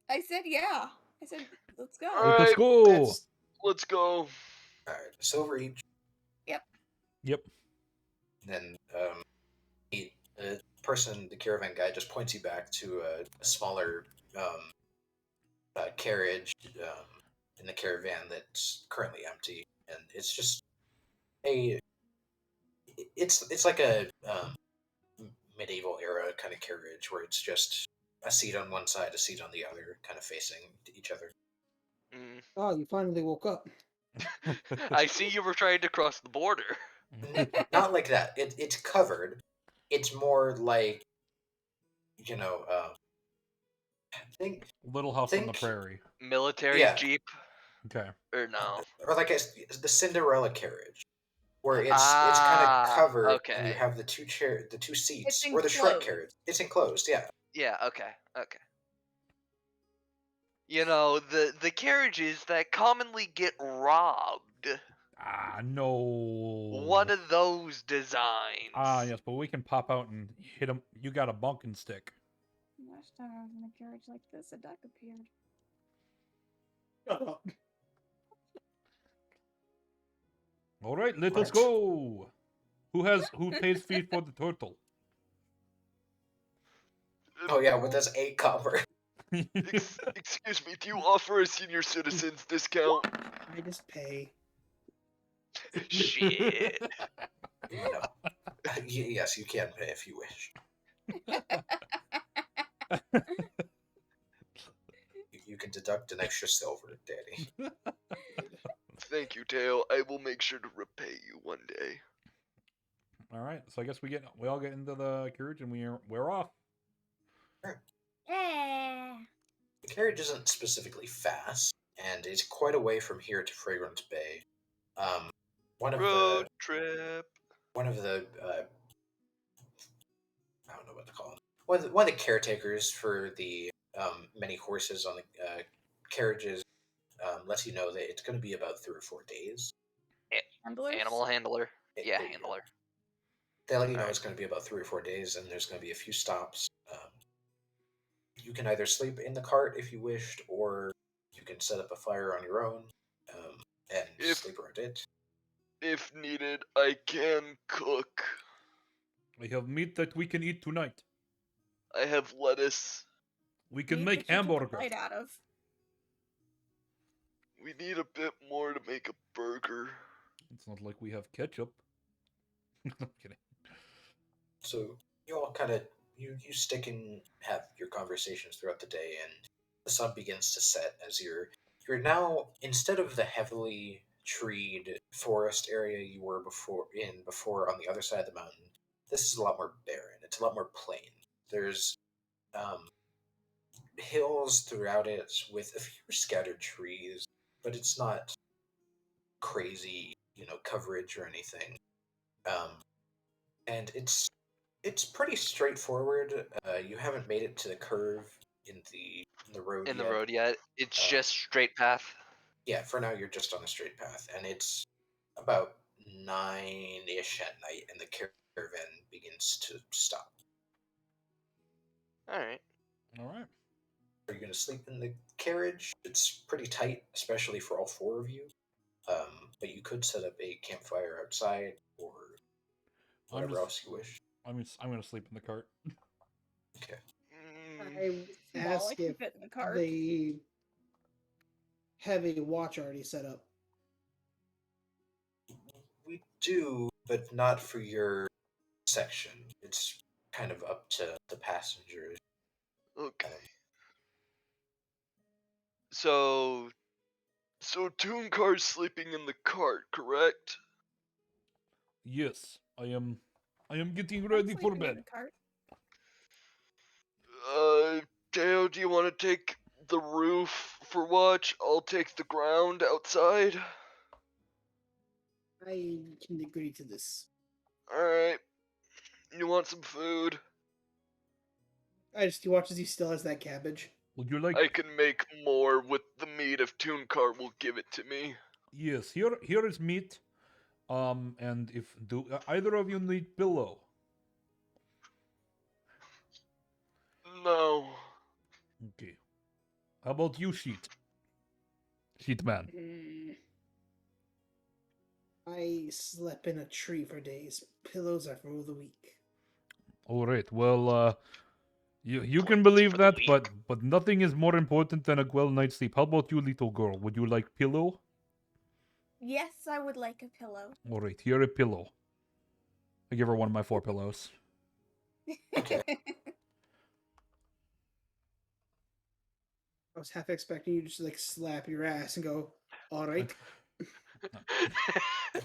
C: I said yeah. I said let's go.
B: All
A: Let us
B: right,
A: go.
B: let's go.
D: All right, silver each.
A: Yep.
D: Then the person, the caravan guy, just points you back to a smaller carriage in the caravan that's currently empty, and it's just it's like a medieval era kind of carriage where it's just a seat on one side, a seat on the other, kind of facing each other.
F: Mm.
E: Oh, you finally woke up.
F: I see you were trying to cross the border.
D: Not like that. It's covered. It's more like, you know, think
A: Little House on the
D: Think-
A: Prairie.
F: Military
D: Yeah.
F: jeep
A: Okay.
F: or no?
D: or like the Cinderella carriage, where it's kind of covered, and
F: okay.
D: you have the two seats,
C: It's
D: or the Shrek
C: enclosed.
D: carriage. It's enclosed, yeah.
F: Yeah, okay. You know, the carriages that commonly get robbed.
A: Ah, no.
F: One of those designs.
A: Ah, yes, but we can pop out and hit him. You got a bunking stick.
C: Last time I was in a carriage like this, a duck appeared.
E: Shut up.
A: All right, let us
D: Right.
A: go. Who pays fee for the turtle?
D: Oh yeah, with this 8 copper.
B: Excuse me, do you offer a senior citizens discount?
E: I just pay.
F: Shit.
D: No. Yes, you can pay if you wish. You can deduct an extra silver, Daddy.
B: Thank you, Teo. I will make sure to repay you one day.
A: All right, so I guess we all get into the carriage and we're off.
C: Yeah.
D: The carriage isn't specifically fast, and it's quite a way from here to Fragrance Bay. One of
B: Road
D: the
B: trip.
D: I don't know what to call him. One of the caretakers for the many horses on the carriages lets you know that it's going to be about 3 or 4 days.
C: Handlers?
F: Animal handler. Yeah,
D: There you go.
F: handler.
D: They let you know
F: Alright.
D: it's going to be about 3 or 4 days, and there's going to be a few stops. You can either sleep in the cart if you wished, or you can set up a fire on your own and sleep around it.
B: If needed, I can cook.
A: We have meat that we can eat tonight.
B: I have lettuce.
A: We can
C: Meat
A: make
C: that you took a
A: hamburger.
C: bite out of.
B: We need a bit more to make a burger.
A: It's not like we have ketchup. I'm kidding.
D: So you all kind of you stick and have your conversations throughout the day, and the sun begins to set as you're now, instead of the heavily treed forest area you were before on the other side of the mountain. This is a lot more barren. It's a lot more plain. There's hills throughout it with a few scattered trees, but it's not crazy, coverage or anything. And it's pretty straightforward. You haven't made it to the curve in the road
F: In the
D: yet.
F: road yet. It's just straight path.
D: Yeah, for now you're just on a straight path, and it's about 9-ish at night, and the caravan begins to stop.
F: All right.
A: All right.
D: Are you going to sleep in the carriage? It's pretty tight, especially for all four of you. But you could set up a campfire outside or whatever else you wish.
A: I'm gonna sleep in the cart.
D: Okay.
B: Mm,
E: I
C: Small, I
E: ask
C: can
E: if
C: fit in the cart.
E: they have a watch already set up.
D: We do, but not for your section. It's kind of up to the passengers.
B: okay.
D: Um,
B: So Tooncar's sleeping in the cart, correct?
A: Yes, I am getting
C: I'm
A: ready for
C: sleeping in
A: bed.
C: the cart.
B: Dale, do you want to take the roof for watch? I'll take the ground outside.
E: I can agree to this.
B: Alright. You want some food?
E: He watches. He still has that cabbage.
A: Would you like?
B: I can make more with the meat if Tooncar will give it to me.
A: Yes. Here is meat. And if do either of you need pillow?
B: No.
A: Okay. How about you, Sheet man?
E: I slept in a tree for days. Pillows are for the weak.
A: All right. Well, you can
F: Plates
A: believe
F: for the
A: that,
F: weak.
A: but nothing is more important than a well night's sleep. How about you, little girl? Would you like pillow?
C: Yes, I would like a pillow.
A: All right. Here a pillow. I give her one of my 4 pillows.
D: Okay.
E: I was half expecting you to just like slap your ass and go, "All right."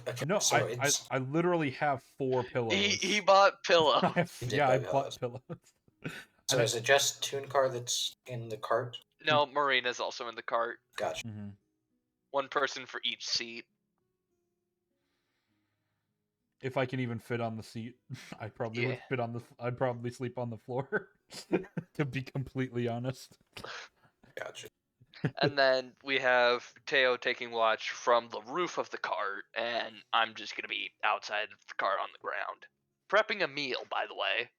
D: Okay,
A: No,
D: so
A: I
D: it's
A: literally have 4 pillows.
F: he bought pillow.
D: You did
A: Yeah, I
D: buy
A: bought pillows.
D: so is it just Tooncar that's in the cart?
F: No, Marina's also in the cart.
D: Gotcha.
A: Mhm.
F: One person for each seat.
A: If I can even fit on the seat, I probably would
F: Yeah.
A: fit on the. I'd probably sleep on the floor. To be completely honest.
D: Gotcha.
F: And then we have Teo taking watch from the roof of the cart, and I'm just gonna be outside of the cart on the ground. Prepping a meal, by the way.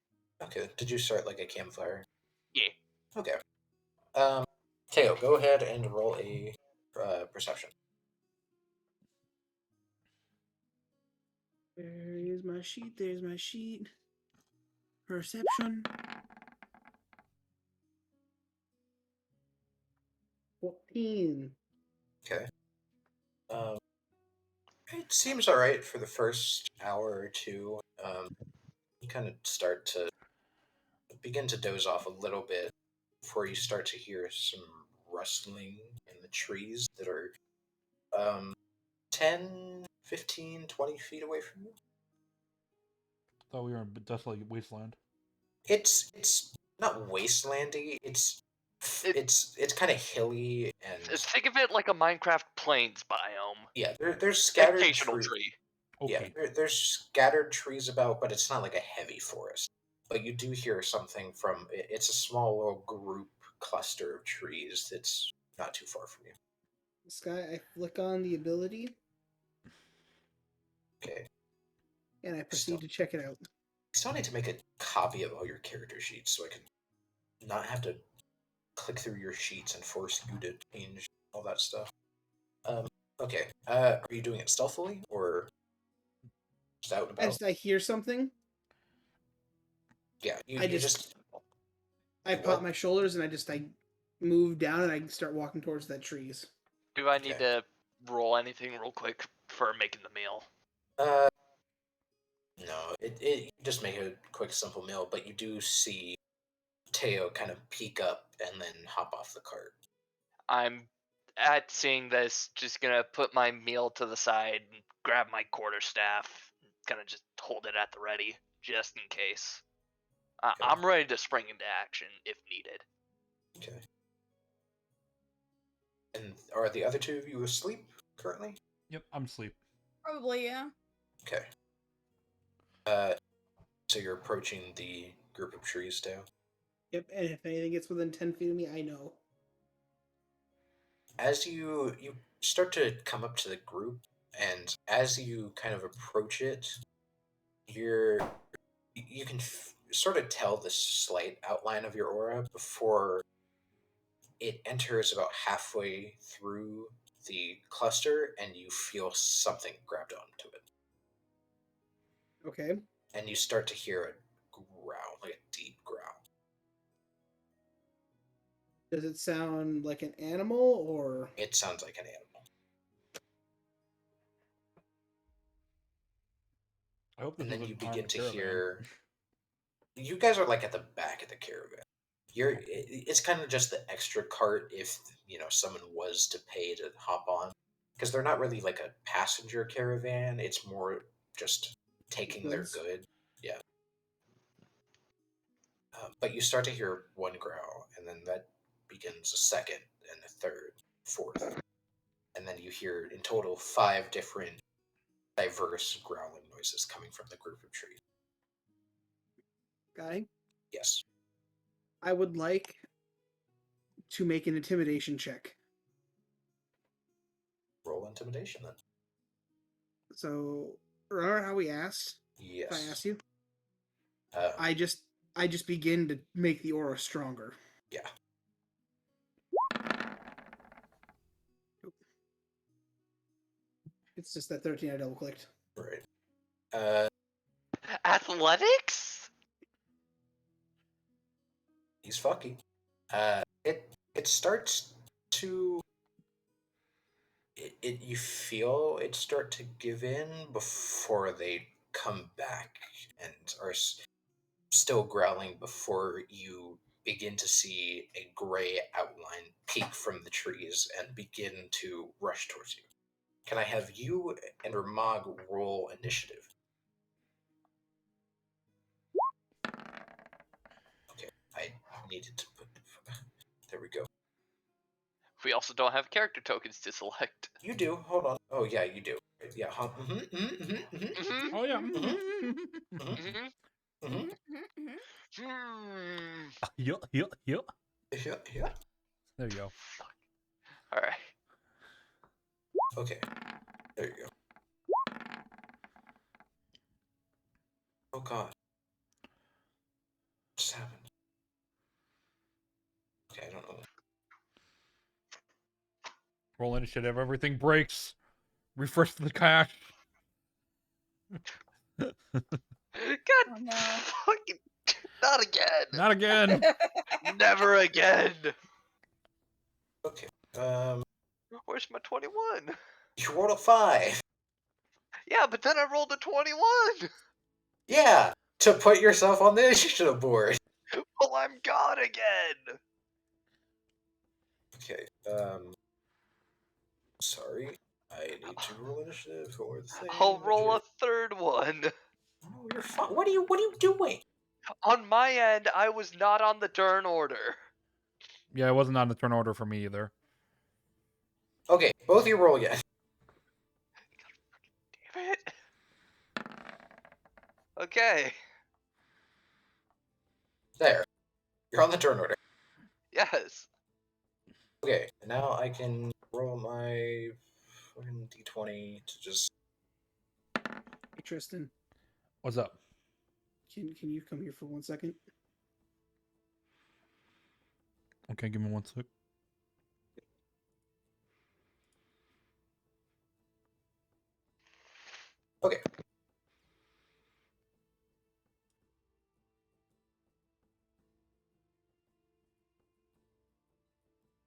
D: Okay. Did you start like a campfire?
F: Yeah.
D: Okay. Teo, go ahead and roll a perception.
E: There's my sheet. There's my sheet. Perception. 14.
D: Okay. It seems all right for the first hour or two. You kind of start to begin to doze off a little bit before you start to hear some rustling in the trees that are 10, 15, 20 feet away from you.
A: Thought we were in desolate wasteland.
D: It's not wastelandy. It's kind of hilly and
F: Think of it like a Minecraft plains biome.
D: yeah. There's scattered
F: Occasional
D: trees.
F: tree.
A: Okay.
D: Yeah, there's scattered trees about, but it's not like a heavy forest. But you do hear something from it's a small little group cluster of trees that's not too far from you.
E: Sky, I flick on the ability
D: Okay.
E: and I proceed to check it out.
D: I still need to make a copy of all your character sheets so I can not have to click through your sheets and force you to change all that stuff. Okay. Are you doing it stealthily or just out and about?
E: I hear something.
D: Yeah,
E: I
D: what?
E: pop my shoulders and I move down and I start walking towards that trees.
F: Do I need
D: Okay.
F: to roll anything real quick for making the meal?
D: No, it just make a quick, simple meal, but you do see Teo kind of peek up and then hop off the cart.
F: I'm at seeing this just gonna put my meal to the side and grab my quarterstaff, kind of just hold it at the ready just in case.
D: Okay.
F: I'm ready to spring into action if needed.
D: Okay. And are the other two of you asleep currently?
A: Yep, I'm asleep.
C: Probably, yeah.
D: Okay. So you're approaching the group of trees, Teo?
E: Yep, and if anything gets within 10 feet of me, I know.
D: As you start to come up to the group, And as you kind of approach it, you can sort of tell the slight outline of your aura before it enters about halfway through the cluster, and you feel something grabbed onto it.
E: Okay.
D: And you start to hear a growl, like a deep growl.
E: Does it sound like an animal or?
D: It sounds like an animal.
A: I hope this
D: And then
A: is
D: you
A: an
D: begin
A: armored
D: to
A: caravan.
D: hear. You guys are like at the back of the caravan. It's kind of just the extra cart if someone was to pay to hop on, because they're not really like a passenger caravan. It's more just taking their
E: Goods?
D: good. Yeah. But you start to hear one growl, and then that begins a second, and a third, fourth, and then you hear in total 5 different diverse growling noises coming from the group of trees.
E: Guy,
D: Yes.
E: I would like to make an intimidation check.
D: Roll intimidation then.
E: So, remember how we asked?
D: Yes.
E: If I asked you,
D: Um,
E: I just begin to make the aura stronger.
D: yeah.
E: It's just that 13 I double clicked.
D: Right.
F: Athletics?
D: He's fucky. It starts to. You feel it start to give in before they come back and are still growling before you begin to see a gray outline peek from the trees and begin to rush towards you. Can I have you and Ramag roll initiative? Okay, I needed to put. There we go.
F: We also don't have character tokens to select.
D: You do. Hold on. Oh yeah, you do. Yeah.
A: Oh yeah. Yeah.
D: Yeah.
A: There you go.
F: Alright.
D: Okay. There you go. Oh god. What's happened? Okay, I don't know.
A: Roll initiative. Everything breaks. Refresh the cache.
F: God
C: Oh, no.
F: fucking not again.
A: Not again.
F: Never again.
D: Okay.
F: Where's my 21?
D: You rolled a 5.
F: Yeah, but then I rolled a 21.
D: Yeah, to put yourself on the initiative board.
F: Well, I'm gone again.
D: Okay. Sorry. I need to roll initiative for the thing.
F: I'll roll a third one.
D: No, you're fine. What are you doing?
F: On my end, I was not on the turn order.
A: Yeah, it wasn't on the turn order for me either.
D: Okay, both of you roll again.
F: Damn it. Okay.
D: There. You're on the turn order.
F: Yes.
D: Okay, now I can roll my fucking d20 to just.
E: Hey, Tristan,
A: What's up?
E: can you come here for 1 second?
A: Okay, give me 1 sec.
D: Okay.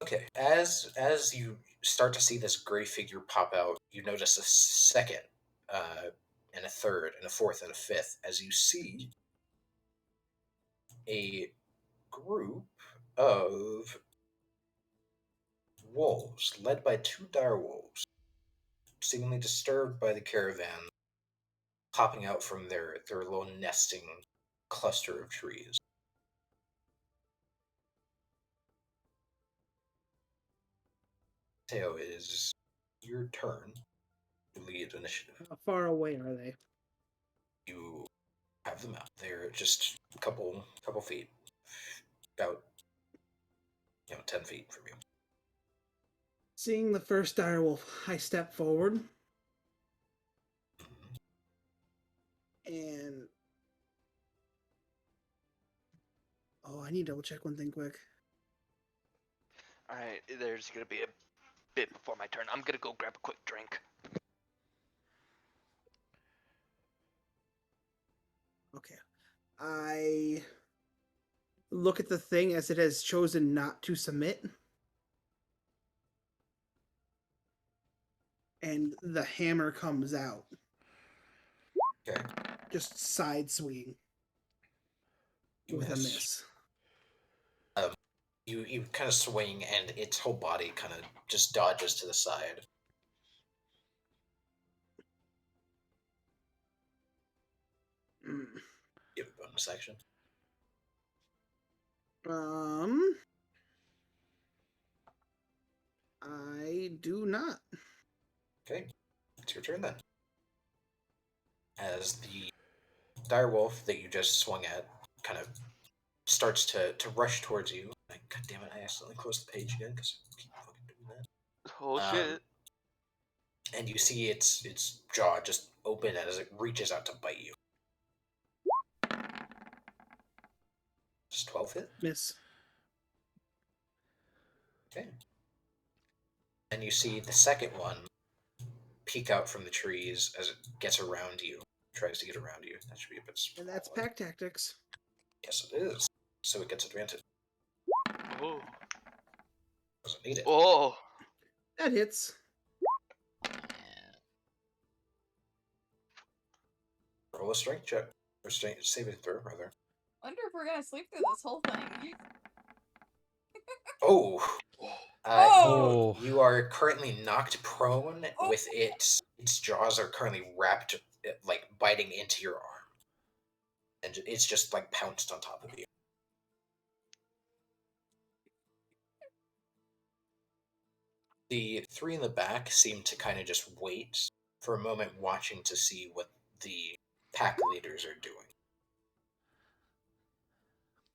D: Okay, as you start to see this gray figure pop out, you notice a second, and a third, and a fourth, and a fifth, as you see a group of wolves, led by 2 dire wolves, seemingly disturbed by the caravan, popping out from their little nesting cluster of trees. Teo, it is your turn to lead initiative.
E: How far away are they?
D: You have them out. They're just a couple feet, about 10 feet from you.
E: Seeing the first direwolf, I step forward I need to double check one thing quick.
F: Alright, there's gonna be a bit before my turn. I'm gonna go grab a quick drink.
E: Okay. I look at the thing as it has chosen not to submit. And the hammer comes out.
D: Okay.
E: Just side swing.
D: You
E: With a
D: miss.
E: miss.
D: You kind of swing, and its whole body kind of just dodges to the side.
E: Mm.
D: You have a bonus action.
E: I do not.
D: Okay, it's your turn then. As the direwolf that you just swung at kind of starts to rush towards you. God damn it, I accidentally closed the page again because I keep fucking doing that.
F: Oh shit.
D: And you see its jaw just open as it reaches out to bite you. Just 12 hit?
E: Miss.
D: Okay. And you see the second one peek out from the trees as it gets around you. Tries to get around you. That should be a bit
E: And that's
D: smaller.
E: pack tactics.
D: Yes, it is. So it gets advantage.
F: Oh.
D: Doesn't need it.
F: Oh.
E: That hits.
D: Roll a strength check. Or strength saving throw, rather.
C: Wonder if we're gonna sleep through this whole thing.
D: Oh!
C: Oh!
D: You are currently knocked prone with its jaws are currently wrapped, like biting into your arm. And it's just like pounced on top of you. The three in the back seem to kind of just wait for a moment, watching to see what the pack leaders are doing.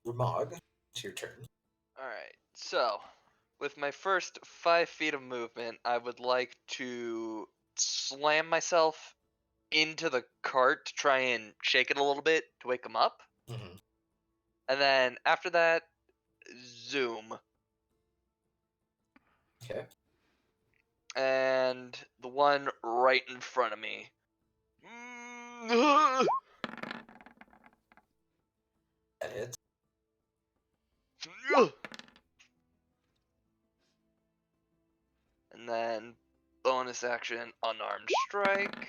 D: Ramog, it's your turn.
F: Alright, so with my first 5 feet of movement, I would like to slam myself into the cart to try and shake it a little bit to wake him up.
D: Mm-hmm.
F: And then after that, zoom.
D: Okay.
F: And the one right in front of me.
D: That hits.
F: And then bonus action, unarmed strike.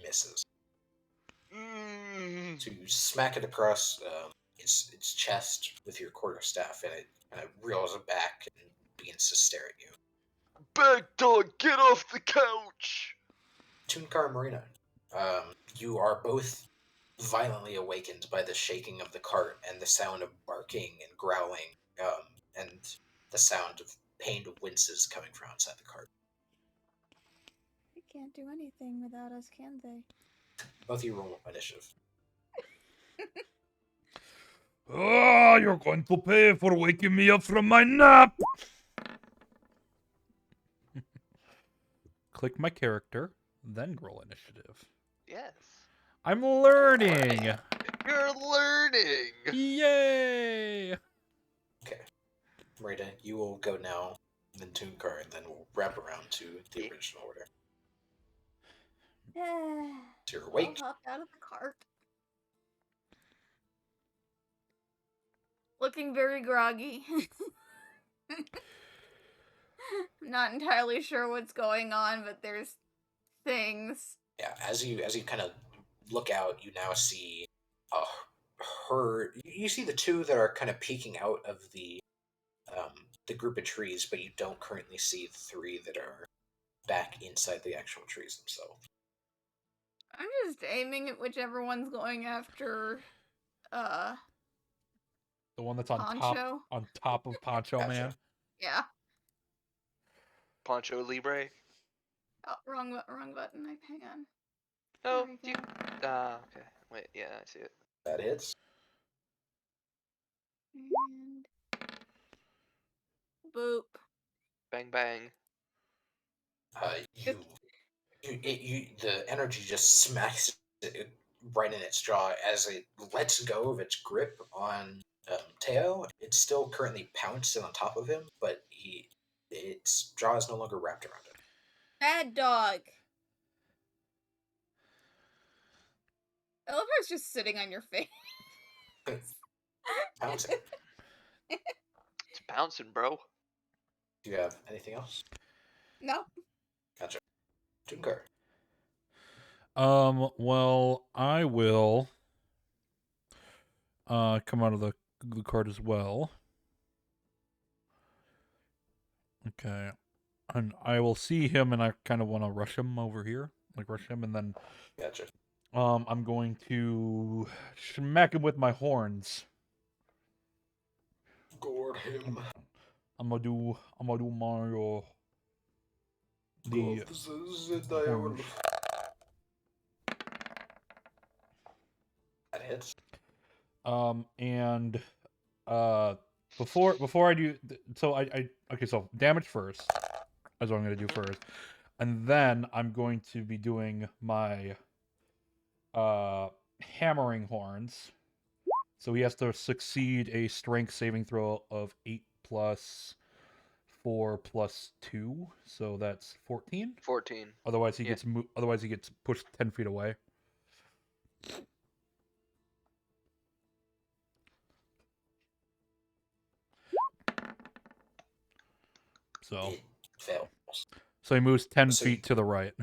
D: Misses. So you smack it across its chest with your quarterstaff, and it kind of reels it back and begins to stare at you.
B: Bad dog, get off the couch!
D: Tunkar Marina, you are both violently awakened by the shaking of the cart and the sound of barking and growling, and the sound of pained winces coming from outside the cart.
C: They can't do anything without us, can they?
D: Both of you roll initiative.
A: Oh, you're going to pay for waking me up from my nap! Click my character, then roll initiative.
F: Yes.
A: I'm learning!
F: You're learning!
A: Yay!
D: Okay. Marina, you will go now, then Tunkar, and then we'll wrap around to the original order. So you're awake.
C: I'll hop out of the cart. Looking very groggy. I'm not entirely sure what's going on, but there's things.
D: Yeah, as you kind of look out, you now see you see the two that are kind of peeking out of the group of trees, but you don't currently see the three that are back inside the actual trees themselves.
C: I'm just aiming at whichever one's going after
A: The one that's on
C: Poncho.
A: top of Poncho
D: Gotcha.
A: Man.
C: Yeah.
F: Poncho Libre.
C: Oh, wrong button. Hang on.
F: No,
C: There we
F: you.
C: go.
F: Okay. Wait, yeah, I see it.
D: That hits.
C: And boop.
F: Bang bang.
D: The energy just smacks right in its jaw as it lets go of its grip on Teo. It's still currently pounced on top of him, but its jaw is no longer wrapped around it.
C: Bad dog. I love how it's just sitting on your face.
D: Pouncing.
F: It's bouncing, bro.
D: Do you have anything else?
C: No.
D: Gotcha. Tunker.
A: Well, I will come out of the card as well. Okay. And I will see him, and I kind of want to rush him over here. Like, rush him, and then
D: Gotcha.
A: I'm going to smack him with my horns.
D: Gourd him.
A: I'm gonna do my the
D: This is a direwolf. That hits.
A: And before I do, so I okay, so damage first. That's what I'm gonna do first, and then I'm going to be doing my hammering horns. So he has to succeed a strength saving throw of 8 plus 4 plus 2, so that's 14.
F: 14.
A: Otherwise he
F: Yeah.
A: gets pushed 10 feet away. So
D: It fails.
A: so he moves 10
D: So
A: feet to the right.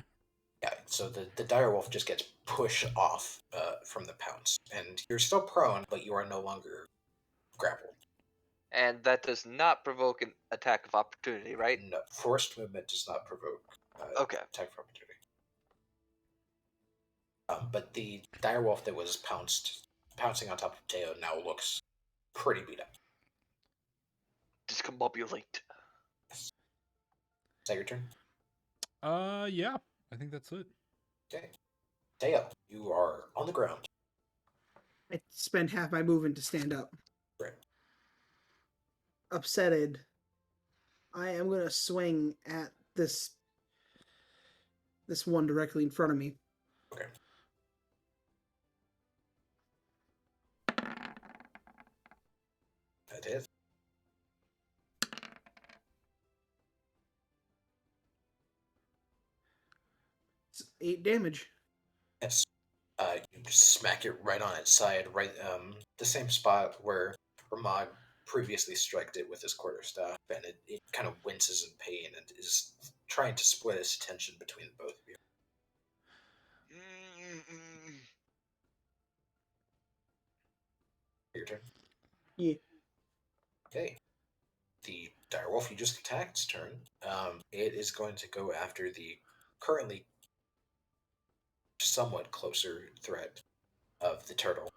D: Yeah, so the direwolf just gets pushed off from the pounce, and you're still prone, but you are no longer grappled.
F: And that does not provoke an attack of opportunity, right?
D: No, forced movement does not provoke
F: Okay.
D: attack of opportunity. But the direwolf that was pouncing on top of Teo now looks pretty beat up.
F: Discombobulate.
D: Is that your turn?
A: Yeah, I think that's it.
D: Okay. Teo, you are on the ground.
E: I spend half my movement to stand up.
D: Right.
E: Upsetted, I am gonna swing at this one directly in front of me.
D: Okay. That is.
E: It's 8 damage.
D: Yes. You smack it right on its side, right the same spot where Ramad previously struck it with his quarterstaff, and it kind of winces in pain and is trying to split its attention between the both of you. Your turn.
E: Yeah.
D: Okay. The direwolf you just attacked's turn. It is going to go after the currently somewhat closer threat of the turtle.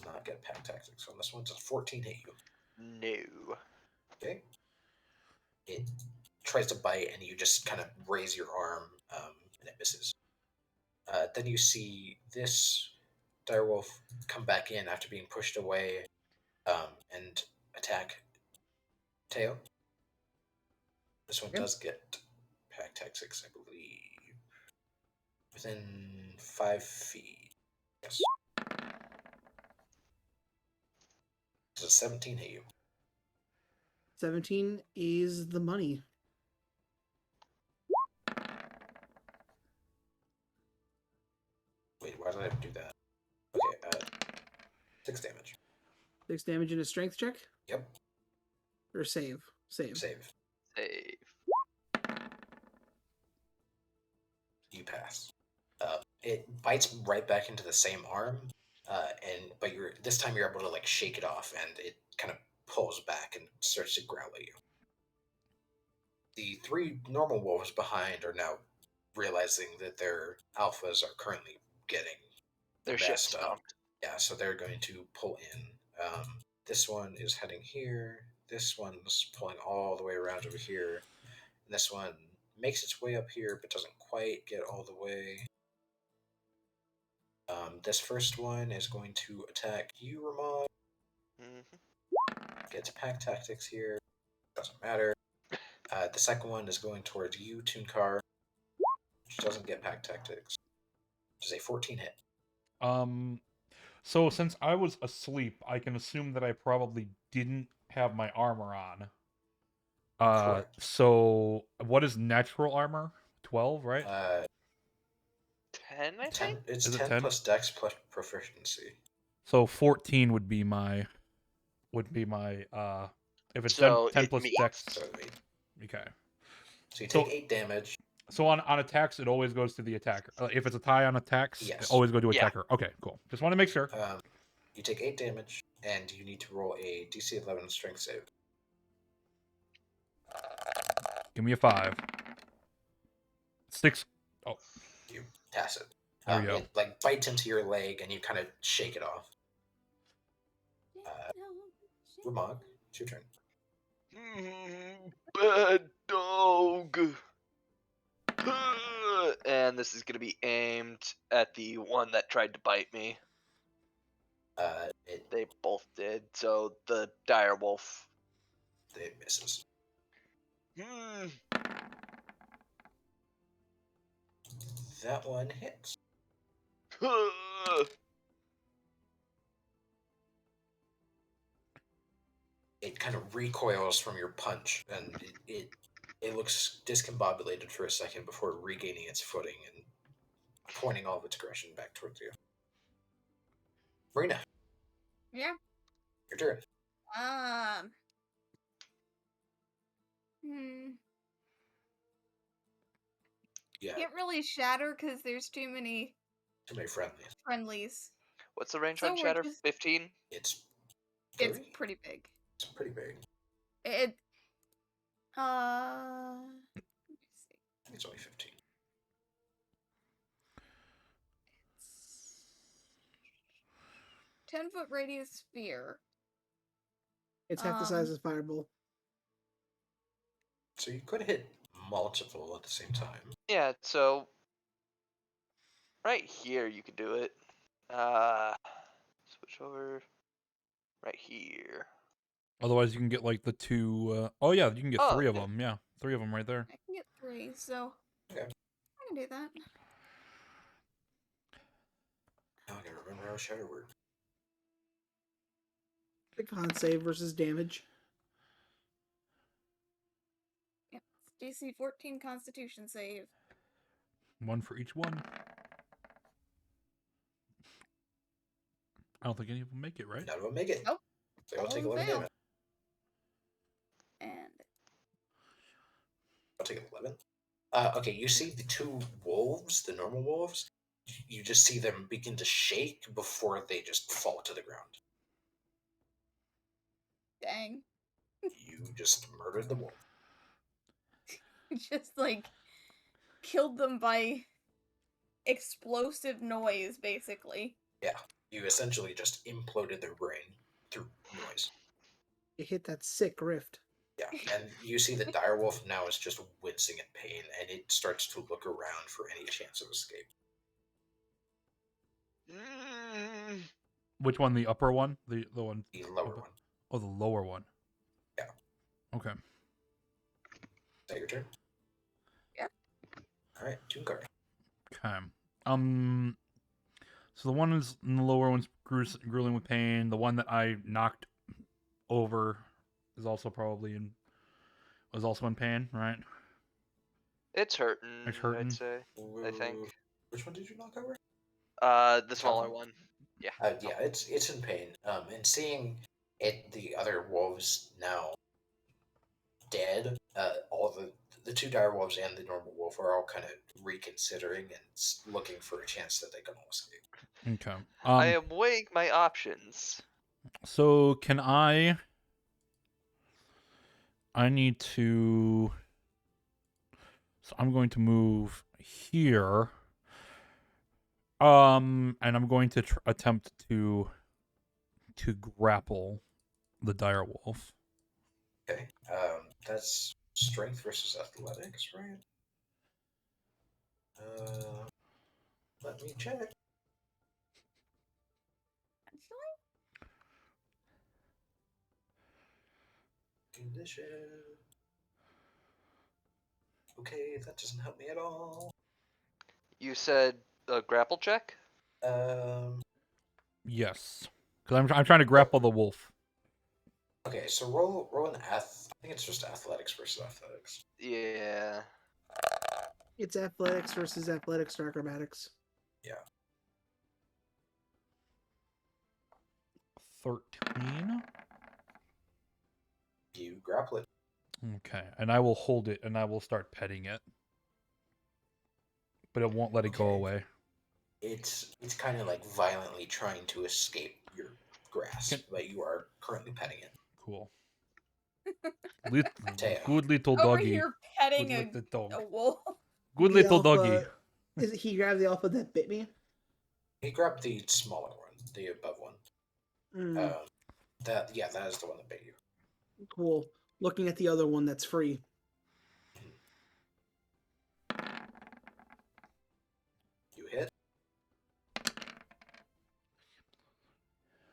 D: Not get pack tactics on this one. Does 14 hit you?
F: No.
D: Okay. It tries to bite, and you just kind of raise your arm, and it misses. Then you see this direwolf come back in after being pushed away, and attack Teo. This one
E: Yep.
D: does get pack tactics, I believe, within 5 feet. Yes. Does a 17 hit you?
E: 17 is the money.
D: Wait, why did I do that? Okay, 6 damage.
E: 6 damage in a strength check?
D: Yep.
E: Or save? Save.
D: Save.
F: Save.
D: You pass. It bites right back into the same arm, but this time you're able to like shake it off, and it kind of pulls back and starts to growl at you. The 3 normal wolves behind are now realizing that their alphas are currently getting
F: Their
D: the
F: shit
D: best of.
F: stomped.
D: Yeah, so they're going to pull in. This one is heading here. This one's pulling all the way around over here. And this one makes its way up here, but doesn't quite get all the way. This first one is going to attack you, Ramon. Gets pack tactics here. Doesn't matter. The second one is going towards you, Tunkar. doesn't get pack tactics. Which is a 14 hit.
A: So since I was asleep, I can assume that I probably didn't have my armor on.
D: Correct.
A: So what is natural armor? 12, right?
F: 10, I
D: 10.
F: think.
D: It's
A: Is it
D: 10
A: 10?
D: plus Dex plus proficiency.
A: So 14 would be my if it's 10,
F: So
A: 10
F: it
A: plus
F: meets.
A: dex.
D: So,
A: Okay.
D: so you
A: So-
D: take 8 damage.
A: So on attacks, it always goes to the attacker. If it's a tie on attacks, it
D: Yes.
A: always go to
F: Yeah.
A: attacker. Okay, cool. Just want to make sure.
D: You take 8 damage, and you need to roll a DC 11 strength save.
A: Give me a 5. 6. Oh,
D: You pass it.
A: there we go.
D: It like bites into your leg, and you kind of shake it off. Ramog, it's your turn.
B: Bad dog.
F: And this is gonna be aimed at the one that tried to bite me. They both did. So the dire wolf.
D: It misses. That one hits. It kind of recoils from your punch, and it looks discombobulated for a second before regaining its footing and pointing all of its aggression back towards you. Marina,
C: Yeah.
D: your turn.
C: Hmm.
D: Yeah,
C: Can't really shatter because there's too many
D: too many friendlies.
C: friendlies.
F: What's the range
C: So
F: on
C: we're
F: Shatter?
C: just-
F: 15?
D: It's
C: It's
D: 30?
C: pretty big.
D: It's pretty big.
C: It. Let me see.
D: I think it's only 15.
C: It's 10-foot radius sphere.
E: It's half the size of Fireball.
D: So you could hit multiple at the same time.
F: Yeah, so right here you could do it. Switch over right here.
A: Otherwise, you can get like the 2. Oh yeah, you can get 3 of
F: yeah.
A: them. Yeah, 3 of them right there.
C: I can get 3, so
D: Okay.
C: I can do that.
D: Now I gotta remember how shatter works.
E: The con save versus damage.
C: Yep. It's DC 14 Constitution save.
A: 1 for each one. I don't think any of them make it, right?
D: None of them make it.
C: Nope.
D: They all
C: All
D: take
C: of them
D: 11
C: fail.
D: damage.
C: And
D: I'll take 11. Okay, you see the 2 wolves, the normal wolves. You just see them begin to shake before they just fall to the ground.
C: dang.
D: You just murdered the wolf.
C: Just like killed them by explosive noise, basically.
D: You essentially just imploded their brain through noise.
E: You hit that sick rift.
D: Yeah, and you see the direwolf now is just wincing in pain, and it starts to look around for any chance of escape.
A: Which one? The upper one? The one?
D: The lower
A: up-
D: one.
A: Oh, the lower one.
D: Yeah.
A: Okay.
D: Is that your turn?
C: Yep.
D: All right, Toongar.
A: Okay. So the one is in the lower one's grueling with pain. The one that I knocked over is also probably was also in pain, right?
F: It's hurting,
A: It's hurting.
F: I'd say. I think.
D: Which one did you knock over?
F: The smaller one. Yeah.
D: Yeah, it's in pain. And seeing the other wolves now dead, all the 2 dire wolves and the normal wolf are all kind of reconsidering and looking for a chance that they can all escape.
A: Okay.
F: I am weighing my options.
A: So can I need to. So I'm going to move here. And I'm going to attempt to grapple the dire wolf.
D: Okay. That's strength versus athletics, right? Let me check.
C: Actually,
D: Condition. Okay, that doesn't help me at all.
F: You said a grapple check?
A: Yes, because I'm trying to grapple the wolf.
D: Okay, so roll an I think it's just athletics versus athletics.
F: Yeah.
E: It's athletics versus athletics or acrobatics.
A: 13.
D: You grapple it.
A: Okay, and I will hold it and I will start petting it, but it won't let it go
D: Okay.
A: away.
D: It's kind of like violently trying to escape your grasp, but you are currently petting it.
A: Cool.
D: Teo.
A: Good little
C: Over
A: doggy.
C: here petting
A: Good little dog.
C: a wolf.
A: Good
E: The
A: little
E: alpha-
A: doggy.
E: Is it he grabbed the alpha that bit me?
D: He grabbed the smaller one, the above one.
E: Mm,
D: That is the one that bit you.
E: cool. Looking at the other one that's free.
D: You hit.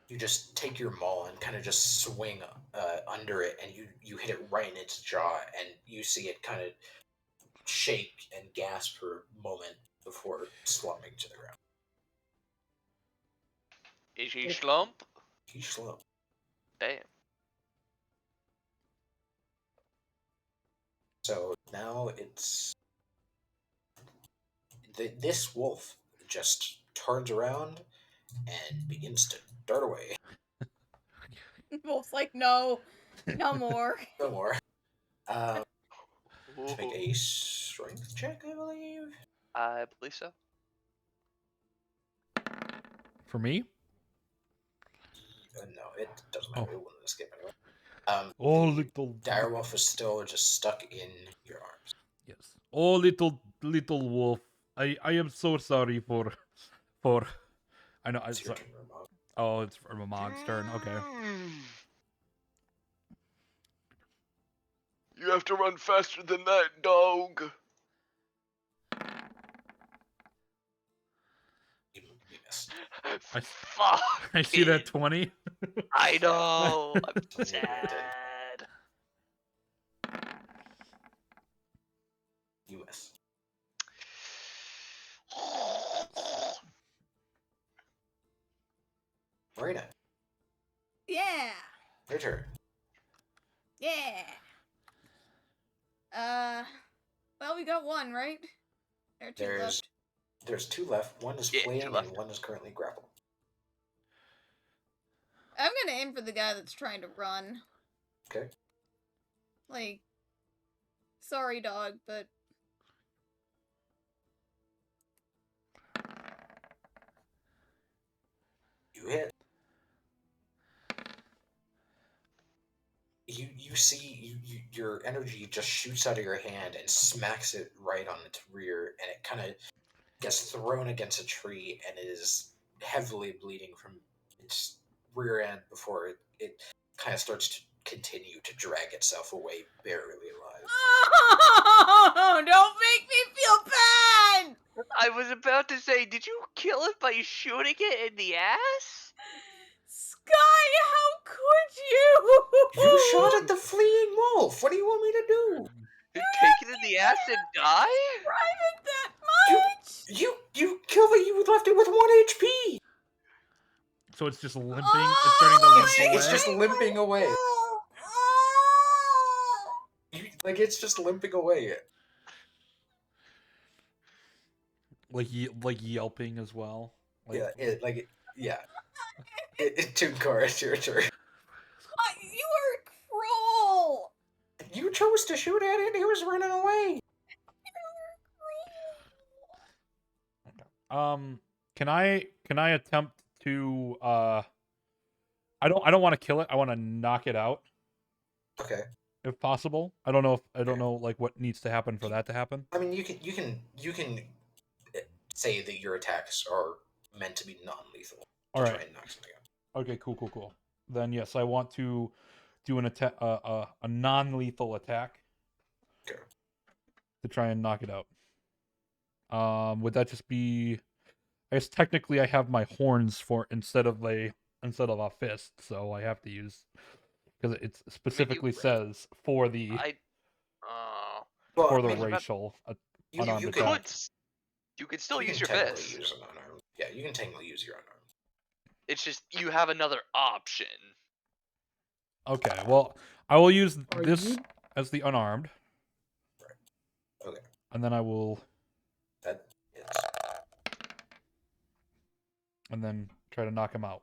D: You just take your maul and kind of just swing under it, and you hit it right in its jaw, and you see it kind of shake and gasp for a moment before slumping to the ground.
F: Is he slump?
D: He slumped.
F: Damn.
D: So now it's this wolf just turns around and begins to dart away.
C: Wolf's like, no more.
D: No more. Let's make a strength check, I believe.
F: I believe so.
A: For me?
D: No, it doesn't matter.
A: Oh.
D: It wouldn't escape anyway.
A: Oh,
D: the
A: little
D: direwolf is still just stuck in your arms.
A: Yes. Oh, little wolf. I am so sorry for. I know.
D: It's your turn, Ramon.
A: Oh, it's Ramon's turn. Okay.
B: You have to run faster than that, dog.
D: You missed.
F: Fuck.
A: I see that 20.
F: I know. I'm
D: That's what I did.
F: sad.
D: You miss. Marina,
C: Yeah.
D: your turn.
C: Yeah. Well, we got one, right? There are two left.
D: There's two left. One is
F: Yeah, two
D: fleeing
F: left.
D: and one is currently grappled.
C: I'm gonna aim for the guy that's trying to run.
D: Okay.
C: Like, sorry, dog, but
D: You hit. You see your energy just shoots out of your hand and smacks it right on its rear, and it kind of gets thrown against a tree and is heavily bleeding from its rear end before it kind of starts to continue to drag itself away, barely alive.
C: oh, don't make me feel bad.
F: I was about to say, did you kill it by shooting it in the ass?
C: Sky, how could you?
D: You shot at the fleeing wolf. What do you want me to do?
F: Take it in the ass and die?
C: Private that much?
D: You killed it. You left it with 1 HP.
A: So it's just limping. It's starting to limp away.
D: It's just limping away.
C: Oh.
D: It's just limping away.
A: Like yelping as well. Like,
D: Yeah. Tunkar, it's your turn.
C: You are cruel.
D: You chose to shoot at it. He was running away.
A: Can I attempt to I don't want to kill it. I want to knock it out
D: Okay.
A: if possible. I don't know like what needs to happen for that to happen.
D: I mean, you can say that your attacks are meant to be non-lethal.
A: All right.
D: Try and knock something out.
A: Okay, cool. Then yes, I want to do an attack, a non-lethal attack.
D: Okay.
A: To try and knock it out. Would that just be? I guess technically I have my horns for instead of a fist, so I have to use because it specifically says for the
F: I.
A: for the
D: I mean,
A: racial
D: you
A: unarmed
D: could-
A: attack.
F: You could still
D: You
F: use
D: can
F: your
D: technically
F: fists.
D: use an unarmed. Yeah, you can technically use your unarmed.
F: It's just you have another option.
A: Okay, well, I will use
E: Are
A: this
E: you
A: as the unarmed,
D: Okay,
A: and then I will,
D: that hits.
A: and then try to knock him out.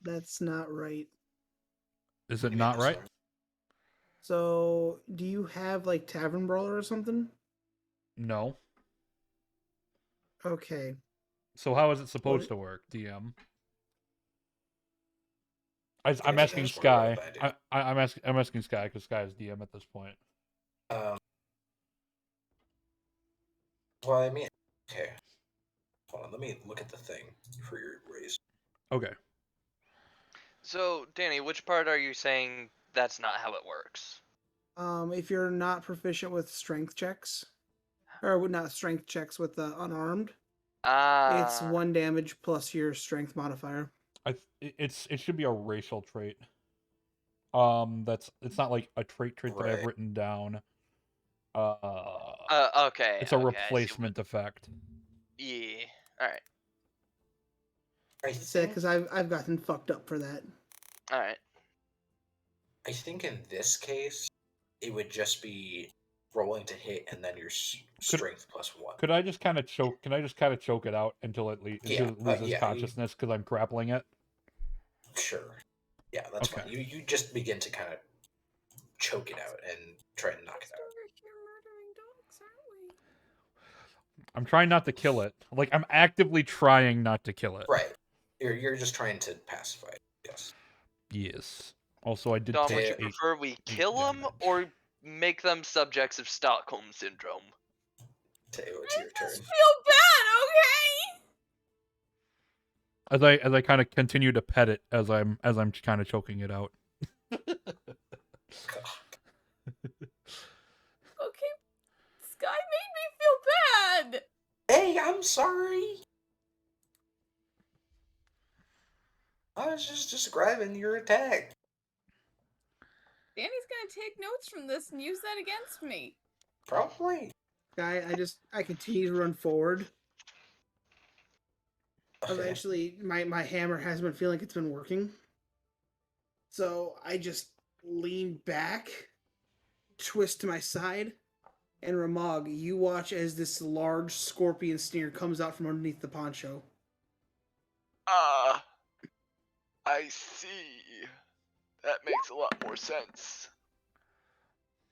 E: That's not right.
A: Is
D: What
A: it
D: do you mean
A: not
D: that's
A: right?
E: So, do you have like Tavern Brawler or something?
A: No.
E: Okay.
A: So how is it
E: What-
A: supposed to work, DM?
D: Yeah,
A: I'm
D: 'cause I
A: asking
D: just wanna roll
A: Sky.
D: with that,
A: I'm asking Sky because Sky is DM at this point.
D: Well, I mean, okay. Hold on, let me look at the thing for your raise.
A: Okay.
F: So, Danny, which part are you saying that's not how it works?
E: If you're not proficient with strength checks, or not strength checks with unarmed, it's 1 damage plus your strength modifier.
A: It should be a racial trait. It's not like a trait that I've
D: Right.
A: written down.
F: Okay.
A: It's a
F: okay, I see
A: replacement effect.
F: Yeah. All right.
D: I
E: Said
D: think,
E: because I've gotten fucked up for that.
F: All right.
D: I think in this case, it would just be rolling to hit and then your strength plus 1.
A: Could I just kind of choke? Can I just kind of choke it out until it loses
D: yeah,
A: consciousness because I'm grappling it?
D: Sure. Yeah, that's
A: Okay.
D: fine. You just begin to kind of choke it out and try and knock it out.
C: We're murdering dogs, aren't we?
A: I'm trying not to kill it. Like I'm actively trying not to kill it.
D: Right. You're just trying to pacify it. Yes.
A: Yes. Also, I did
F: Dom,
A: take
F: would you
A: 8.
F: prefer we kill them
A: damage.
F: or make them subjects of Stockholm syndrome?
D: Tayo, it's your turn.
C: Feel bad, okay?
A: As I kind of continue to pet it as I'm kind of choking it out.
C: Okay, Sky made me feel bad.
D: Hey, I'm sorry. I was just describing your attack.
C: Danny's gonna take notes from this and use that against me.
D: Probably.
E: I continue to run forward.
D: Okay.
E: Eventually, my hammer has been feeling like it's been working. So I just lean back, twist to my side, and Ramog, you watch as this large scorpion stinger comes out from underneath the poncho.
B: Ah, I see. That makes a lot more sense.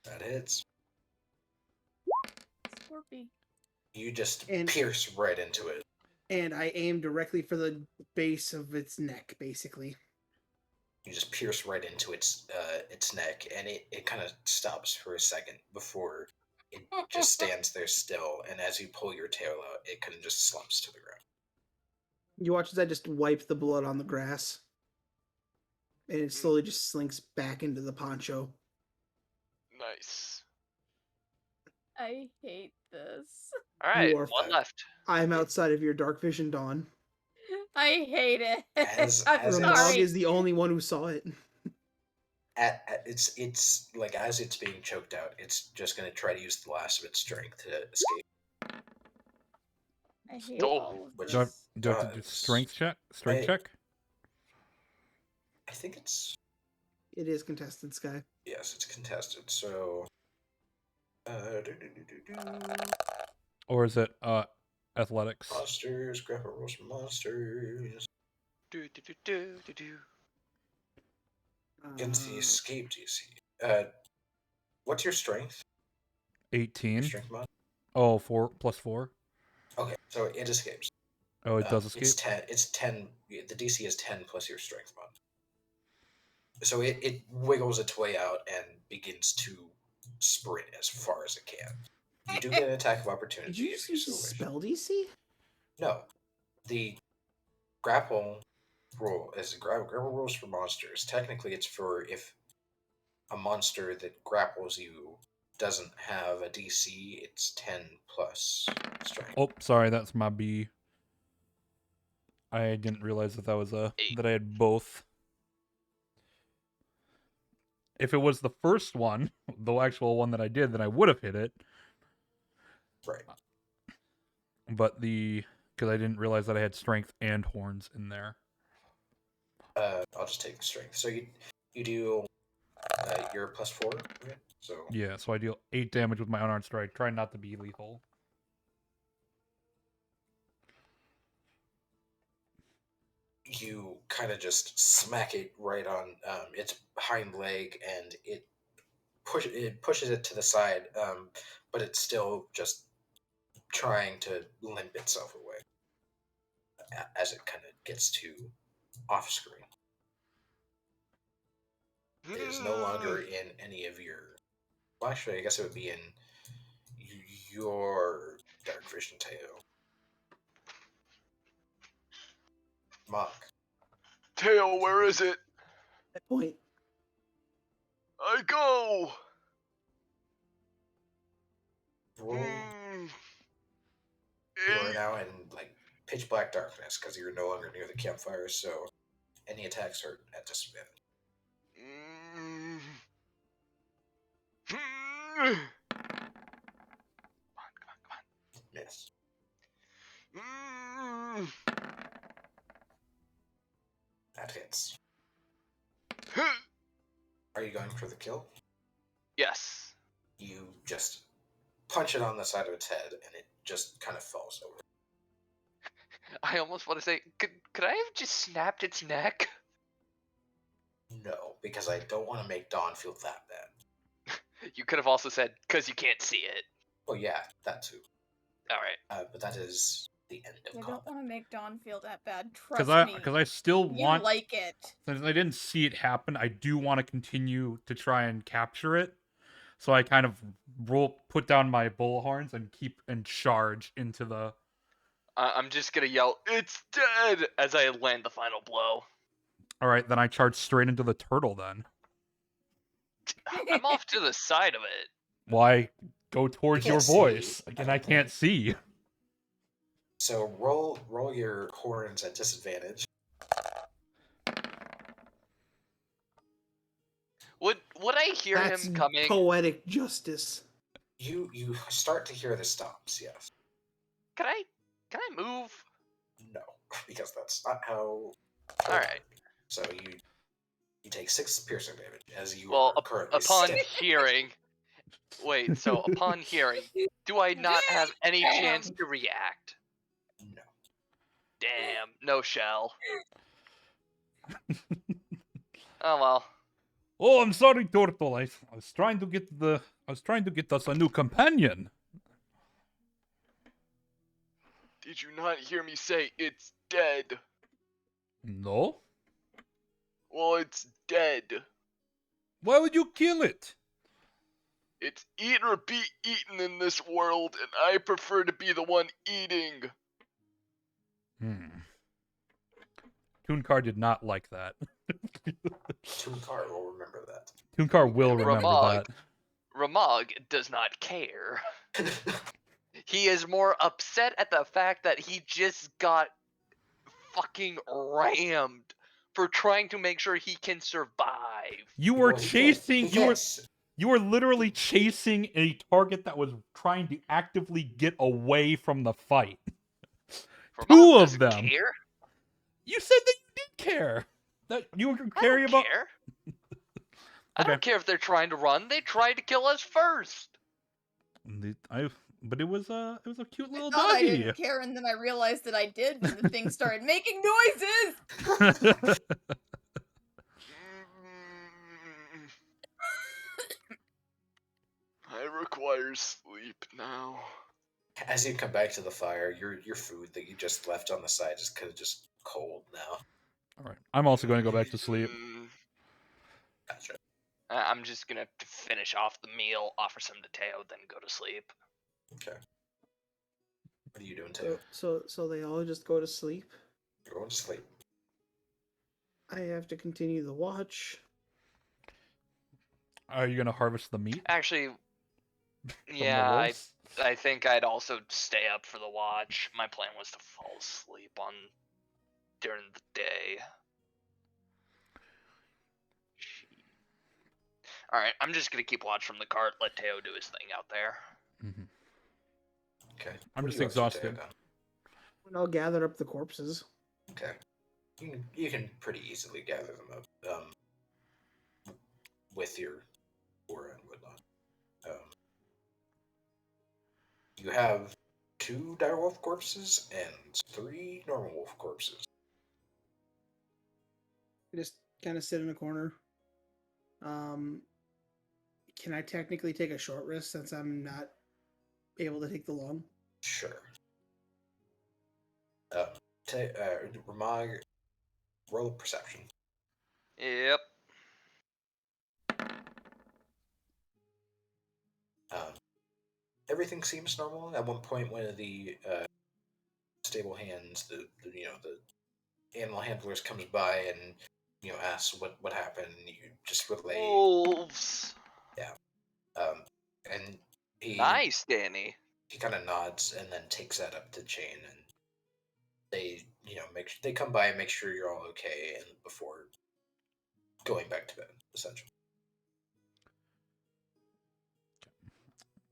D: That hits.
C: Scorpy.
D: You just
E: And-
D: pierce right into it.
E: And I aim directly for the base of its neck, basically.
D: You just pierce right into its neck, and it kind of stops for a second before it just stands there still. And as you pull your tail out, it kind of just slumps to the ground.
E: You watch as I just wipe the blood on the grass. And it slowly just slinks back into the poncho.
B: Nice.
C: I hate this.
F: All right.
E: are
F: One
D: fine.
F: left.
E: I'm outside of your dark vision, Dawn.
C: I hate it.
D: As
C: I'm
D: it-
E: Ramog
C: sorry.
E: is the only one who saw it.
D: It's like as it's being choked out, it's just gonna try to use the last of its strength to escape.
C: I hate
F: Oh,
C: all of
D: which
A: Do I,
C: this.
A: do I have to do strength check? Strength
D: I-
A: check?
D: I think it's
E: It is contested, Sky.
D: yes, it's contested. So,
A: Or is it athletics?
D: monsters, grapple rules for monsters.
F: Do do do do do do.
D: Against the
E: Uh,
D: escape DC. What's your strength?
A: 18.
D: Your strength mod?
A: Oh, 4 plus 4.
D: Okay, so it escapes.
A: Oh, it does
D: It's
A: escape.
D: 10. It's 10. The DC is 10 plus your strength mod. So it wiggles its way out and begins to sprint as far as it can. You do get an attack of opportunity
E: did you
D: if
E: just
D: you
E: use
D: so
E: a
D: wish.
E: spell DC?
D: No, the grapple rule is grapple rules for monsters. Technically, it's for if a monster that grapples you doesn't have a DC, it's 10 plus strength.
A: Oh, sorry, that's my B. I didn't realize that was that I had both. If it was the first one, the actual one that I did, then I would have hit it.
D: Right.
A: but because I didn't realize that I had strength and horns in there.
D: I'll just take strength. So you do your +4, right? So
A: Yeah, so I deal 8 damage with my unarmed strike. Try not to be lethal.
D: you kind of just smack it right on its hind leg, and it pushes it to the side, but it's still just trying to limp itself away as it kind of gets to off screen. It is no longer in any of your. Well, actually, I guess it would be in your dark vision, Teo. Mock.
B: Tail, where is it?
E: At point.
B: I go.
D: Roll.
B: Hmm.
D: You are now in like pitch black darkness because you're no longer near the campfire, so any attacks are at disadvantage.
B: Mm.
D: Yes.
B: Mm.
D: That hits. Are you going for the kill?
F: Yes.
D: You just punch it on the side of its head, and it just kind of falls over.
F: I almost want to say, could I have just snapped its neck?
D: No, because I don't want to make Dawn feel that bad.
F: You could have also said, because you can't see it.
D: Oh yeah, that too.
F: All right.
D: But that is the end of
C: I
D: combat.
C: don't want to make Dawn feel that bad. Trust me.
A: Because I still
C: You
A: want,
C: like it.
A: since I didn't see it happen, I do want to continue to try and capture it. So I kind of put down my bullhorns and charge into the.
F: I'm just gonna yell, "It's dead!" as I land the final blow.
A: All right, then I charge straight into the turtle. Then
F: I'm off to the side of it.
A: why go towards
D: You
A: your
D: can't see,
A: voice?
D: I
A: Again,
D: don't
A: I can't see.
D: So roll your horns at disadvantage.
F: Would I hear
E: That's
F: him coming?
E: poetic justice.
D: You start to hear the stomps. Yes.
F: Can I move?
D: No, because that's not how.
F: All right.
D: So you take 6 piercing damage as you
F: Well,
D: are currently
F: upon
D: standing.
F: hearing. Wait. So upon hearing, do I not have any
C: Damn.
F: chance to react?
D: No.
F: Damn. No shell. Oh well.
A: Oh, I'm sorry, turtle. I was trying to get us a new companion.
B: Did you not hear me say it's dead?
A: No.
B: Well, it's dead.
A: Why would you kill it?
B: It's eat or be eaten in this world, and I prefer to be the one eating.
A: Toonkar did not like that.
D: Toonkar will remember that.
A: Toonkar will remember
F: Ramog.
A: that.
F: Ramog does not care. He is more upset at the fact that he just got fucking rammed for trying to make sure he can survive.
A: You were
D: Well, he can't-
A: chasing.
D: he can't
A: You were literally chasing a target that was trying to actively get away from the fight.
F: Ramog
A: Two of
F: doesn't
A: them.
F: Care.
A: You said that you did care. That you were
F: I
A: caring
F: don't
A: about.
F: care. I
A: Okay.
F: don't care if they're trying to run. They tried to kill us first.
A: But it was a cute
C: I
A: little
C: thought I
A: doggy.
C: didn't care, and then I realized that I did when the thing started making noises.
B: I require sleep now.
D: As you come back to the fire, your food that you just left on the side is kind of just cold now.
A: All right. I'm also going to go back to sleep.
D: Gotcha.
F: I'm just gonna finish off the meal, offer some to Teo, then go to sleep.
D: Okay. What are you doing, Teo?
E: So they all just go to sleep.
D: You're going to sleep.
E: I have to continue the watch.
A: Are you going to harvest the meat?
F: Actually,
A: from
F: yeah,
A: the
F: I
A: wolves?
F: think I'd also stay up for the watch. My plan was to fall asleep during the day. All right, I'm just gonna keep watch from the cart. Let Teo do his thing out there.
A: Mm-hmm.
D: Okay.
A: I'm
D: What
A: just
D: are you up to,
A: exhausted.
D: Teo?
E: I'll gather up the corpses.
D: Okay. You can pretty easily gather them up with your aura and whatnot. You have 2 direwolf corpses and 3 normal wolf corpses.
E: I just kind of sit in a corner. Can I technically take a short rest since I'm not able to take the long?
D: Sure. Ramag, roll perception.
F: Yep.
D: Everything seems normal. At one point, one of the stable hands, the animal handlers comes by and asks what happened. And you just relay.
F: Wolves.
D: And he
F: Nice, Danny.
D: he kind of nods and then takes that up to Chain, and they they come by and make sure you're all okay, and before going back to bed, essentially.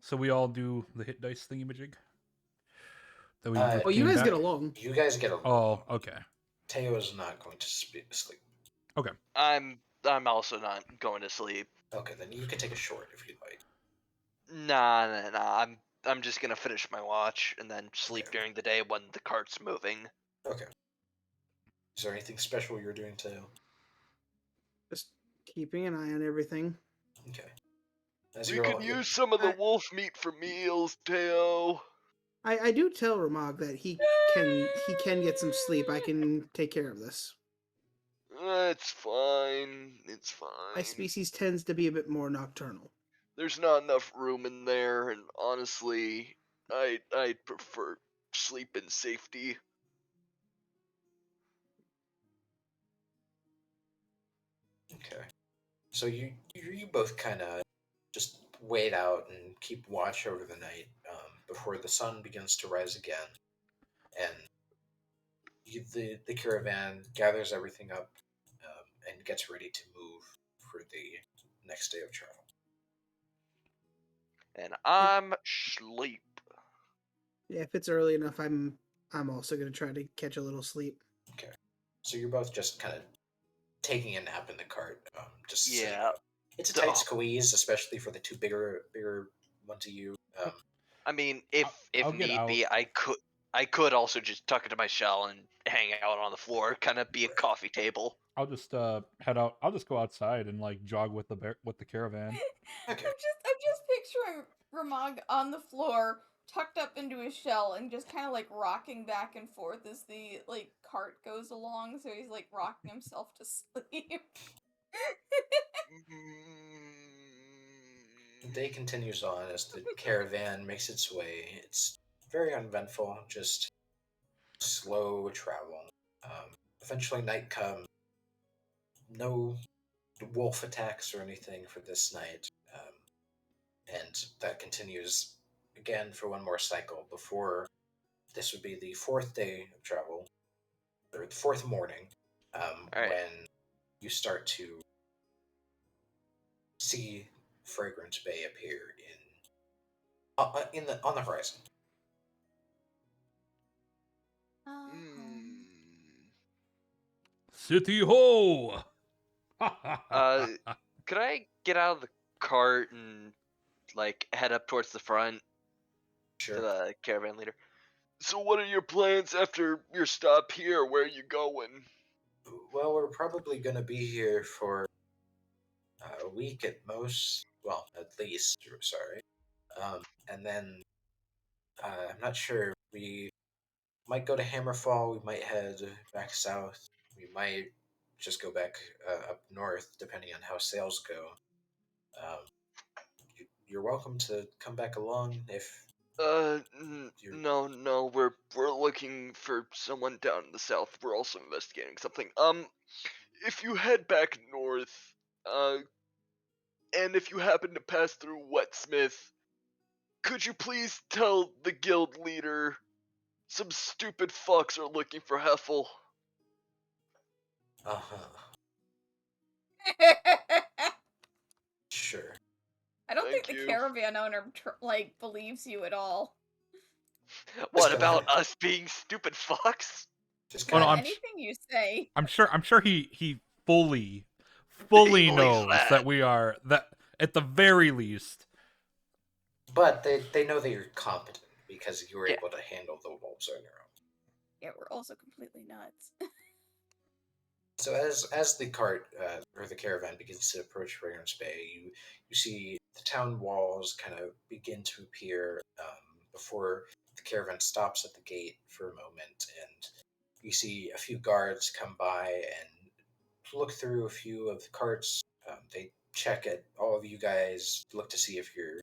A: So we all do the hit dice thingamajig. That we
D: Oh,
E: you
A: came
E: guys
A: back?
E: get along.
D: You guys get along.
A: Oh, okay.
D: Teo is not going to sleep.
A: Okay.
F: I'm also not going to sleep.
D: Okay, then you can take a short if you'd like.
F: Nah. I'm just gonna finish my watch and then sleep
D: Okay.
F: during the day when the cart's moving.
D: Okay. Is there anything special you're doing, Teo?
E: Just keeping an eye on everything.
D: Okay.
B: We could use some of the wolf meat for meals, Teo.
E: I do tell Ramag that he can get some sleep. I can take care of this.
B: It's fine. It's fine.
E: My species tends to be a bit more nocturnal.
B: There's not enough room in there, and honestly, I'd prefer sleep in safety.
D: Okay. So you both kind of just wait out and keep watch over the night before the sun begins to rise again, and the caravan gathers everything up and gets ready to move for the next day of travel.
F: And I'm sleep.
E: Yeah, if it's early enough, I'm also gonna try to catch a little sleep.
D: Okay. So you're both just kind of taking a nap in the cart, just sitting
F: Yeah.
D: up. It's a tight squeeze, especially for the 2 bigger ones of you.
F: I mean, if
A: I'll get
F: need
A: out.
F: be, I could also just tuck into my shell and hang out on the floor, kind of be a coffee table.
A: I'll just head out. I'll just go outside and like jog with the caravan.
D: Okay.
C: I'm just picturing Ramag on the floor, tucked up into his shell, and just kind of like rocking back and forth as the like cart goes along. So he's like rocking himself to sleep.
D: The day continues on as the caravan makes its way. It's very uneventful, just slow travel. Eventually, night comes. No wolf attacks or anything for this night, and that continues again for one more cycle before this would be the 4th day of travel, or the 4th morning,
F: Alright.
D: when you start to see Fragrance Bay appear on the horizon.
A: City Ho!
F: Could I get out of the cart and like head up towards the front
D: Sure.
F: to the caravan leader?
B: So what are your plans after your stop here? Where are you going?
D: Well, we're probably going to be here for a week at most. Well, at least, sorry. And then, I'm not sure. We might go to Hammerfall. We might head back south. We might just go back up north, depending on how sales go. You're welcome to come back along if...
B: No, we're looking for someone down in the south. We're also investigating something. If you head back north, and if you happen to pass through Wetsmith, could you please tell the guild leader some stupid fucks are looking for Heffel?
D: Uh-huh. Sure.
C: I don't think
B: Thank
C: the
B: you.
C: caravan owner believes you at all.
F: Well, What
D: go
F: about
D: ahead.
F: us being stupid fucks?
D: Just
A: Oh, no,
D: kind of.
C: Anything you say.
A: I'm sure he fully
F: He believes
A: knows
F: that.
A: that we are that at the very least.
D: But they know that you're competent because you were
F: Yeah.
D: able to handle the wolves on your own.
C: Yeah, we're also completely nuts.
D: So as the cart or the caravan begins to approach Fragrance Bay, you see the town walls kind of begin to appear before the caravan stops at the gate for a moment, and you see a few guards come by and look through a few of the carts. They check at all of you guys, look to see if you're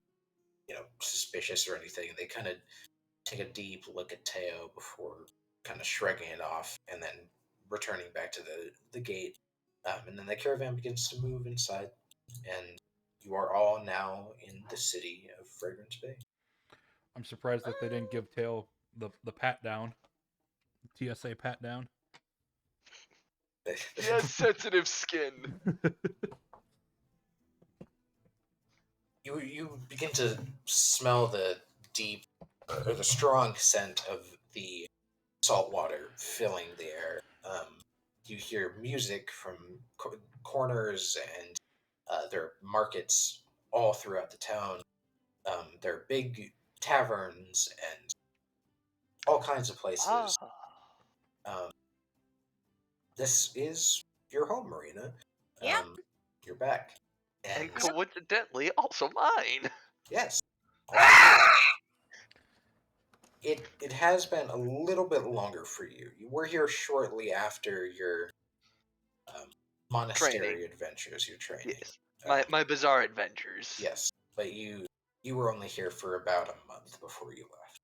D: suspicious or anything. They kind of take a deep look at Teo before kind of shrugging it off and then returning back to the gate. And then the caravan begins to move inside, and you are all now in the city of Fragrance Bay.
A: I'm surprised that they didn't give Tail the pat down, TSA pat down.
B: He has sensitive skin.
D: You begin to smell the deep or the strong scent of the salt water filling the air. You hear music from corners, and there are markets all throughout the town. There are big taverns and all kinds of places.
F: Ah.
D: Um, this is your home, Marina.
C: Yep.
D: You're back.
F: And
D: And
F: coincidentally, also mine.
D: yes, it has been a little bit longer for you. You were here shortly after your monastery
F: Training.
D: adventures, your training.
F: Yes. My bizarre adventures.
D: Yes, but you were only here for about a month before you left.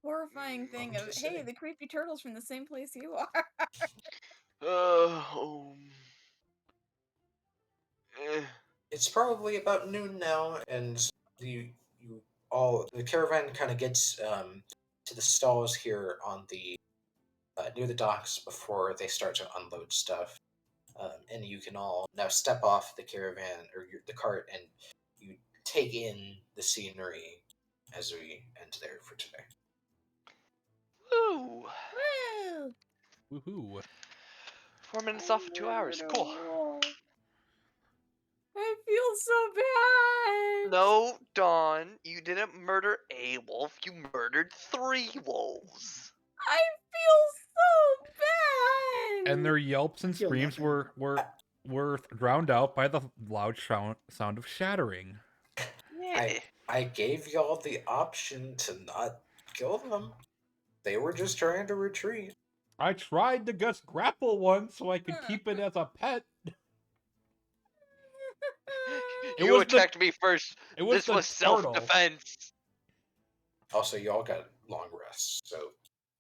C: Horrifying thing
D: Welcome
C: of,
D: to the
C: hey,
D: city.
C: the creepy turtle's from the same place you are.
B: Oh.
D: It's probably about noon now, and you all the caravan kind of gets to the stalls here on the near the docks before they start to unload stuff. And you can all now step off the caravan or the cart, and you take in the scenery as we end there for today.
F: Ooh.
C: Woo!
A: Woohoo!
F: 4 minutes off of 2 hours. Cool.
C: I feel so bad.
F: No, Dawn, you didn't murder a wolf. You murdered 3 wolves.
C: I feel so bad.
A: And their yelps and
E: Feel
A: screams
E: nothing.
A: were drowned out by the loud sound of shattering.
F: Yeah.
D: I gave y'all the option to not kill them. They were just trying to retreat.
A: I tried to just grapple one so I could keep it as a pet. It
F: You
A: was
F: attacked me first.
A: It was
F: This
A: the
F: was
A: turtle.
F: self-defense.
D: Also, y'all got long rests, so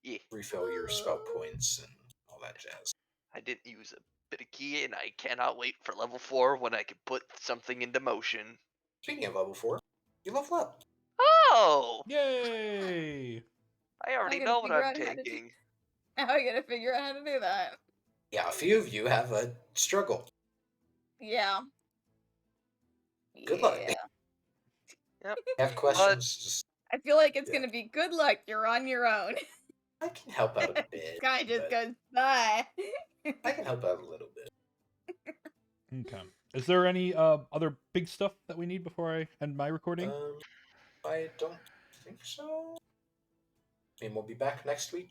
F: Yeah.
D: refill your spell points and all that jazz.
F: I didn't use a bit of key, and I cannot wait for level 4 when I can put something into motion.
D: Speaking of level 4, you level up.
F: Oh!
A: Yay!
F: I already
C: gotta
F: know what
C: figure
F: I'm
C: out how to do-
F: taking.
C: Now I gotta figure out how to do that.
D: Yeah, a few of you have a struggle.
C: Yeah.
D: Good luck.
F: Yep.
D: Have questions? Just
C: I feel like it's
D: Yeah.
C: gonna be good luck. You're on your own.
D: I can help out a bit.
C: Guy just
D: but
C: goes bye.
D: I can help out a little bit.
A: Okay. Is there any other big stuff that we need before I end my recording?
D: I don't think so. I mean, we'll be back next week.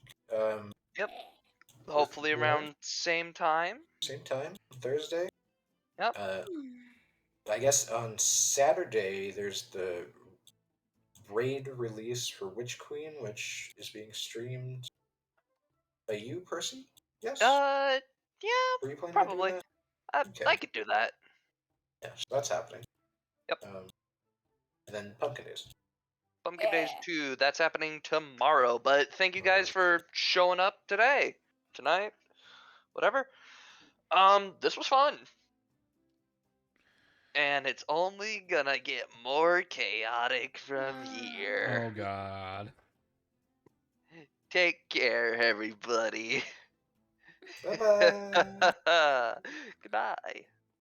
F: Hopefully
D: Yeah.
F: around same time.
D: Same time, Thursday.
F: Yep.
D: I guess on Saturday there's the raid release for Witch Queen, which is being streamed by you, Percy. Yes.
F: Yeah,
D: Were you planning
F: probably.
D: on doing that? Okay.
F: I could do that.
D: Yeah, so that's happening.
F: Yep.
D: And then Pumpkin Days.
F: Pumpkin Days 2, that's happening tomorrow. But thank you guys for showing up today, tonight, whatever. This was fun. And it's only gonna get more chaotic from here.
A: Oh God.
F: Take care, everybody.
D: Bye bye.
F: Goodbye.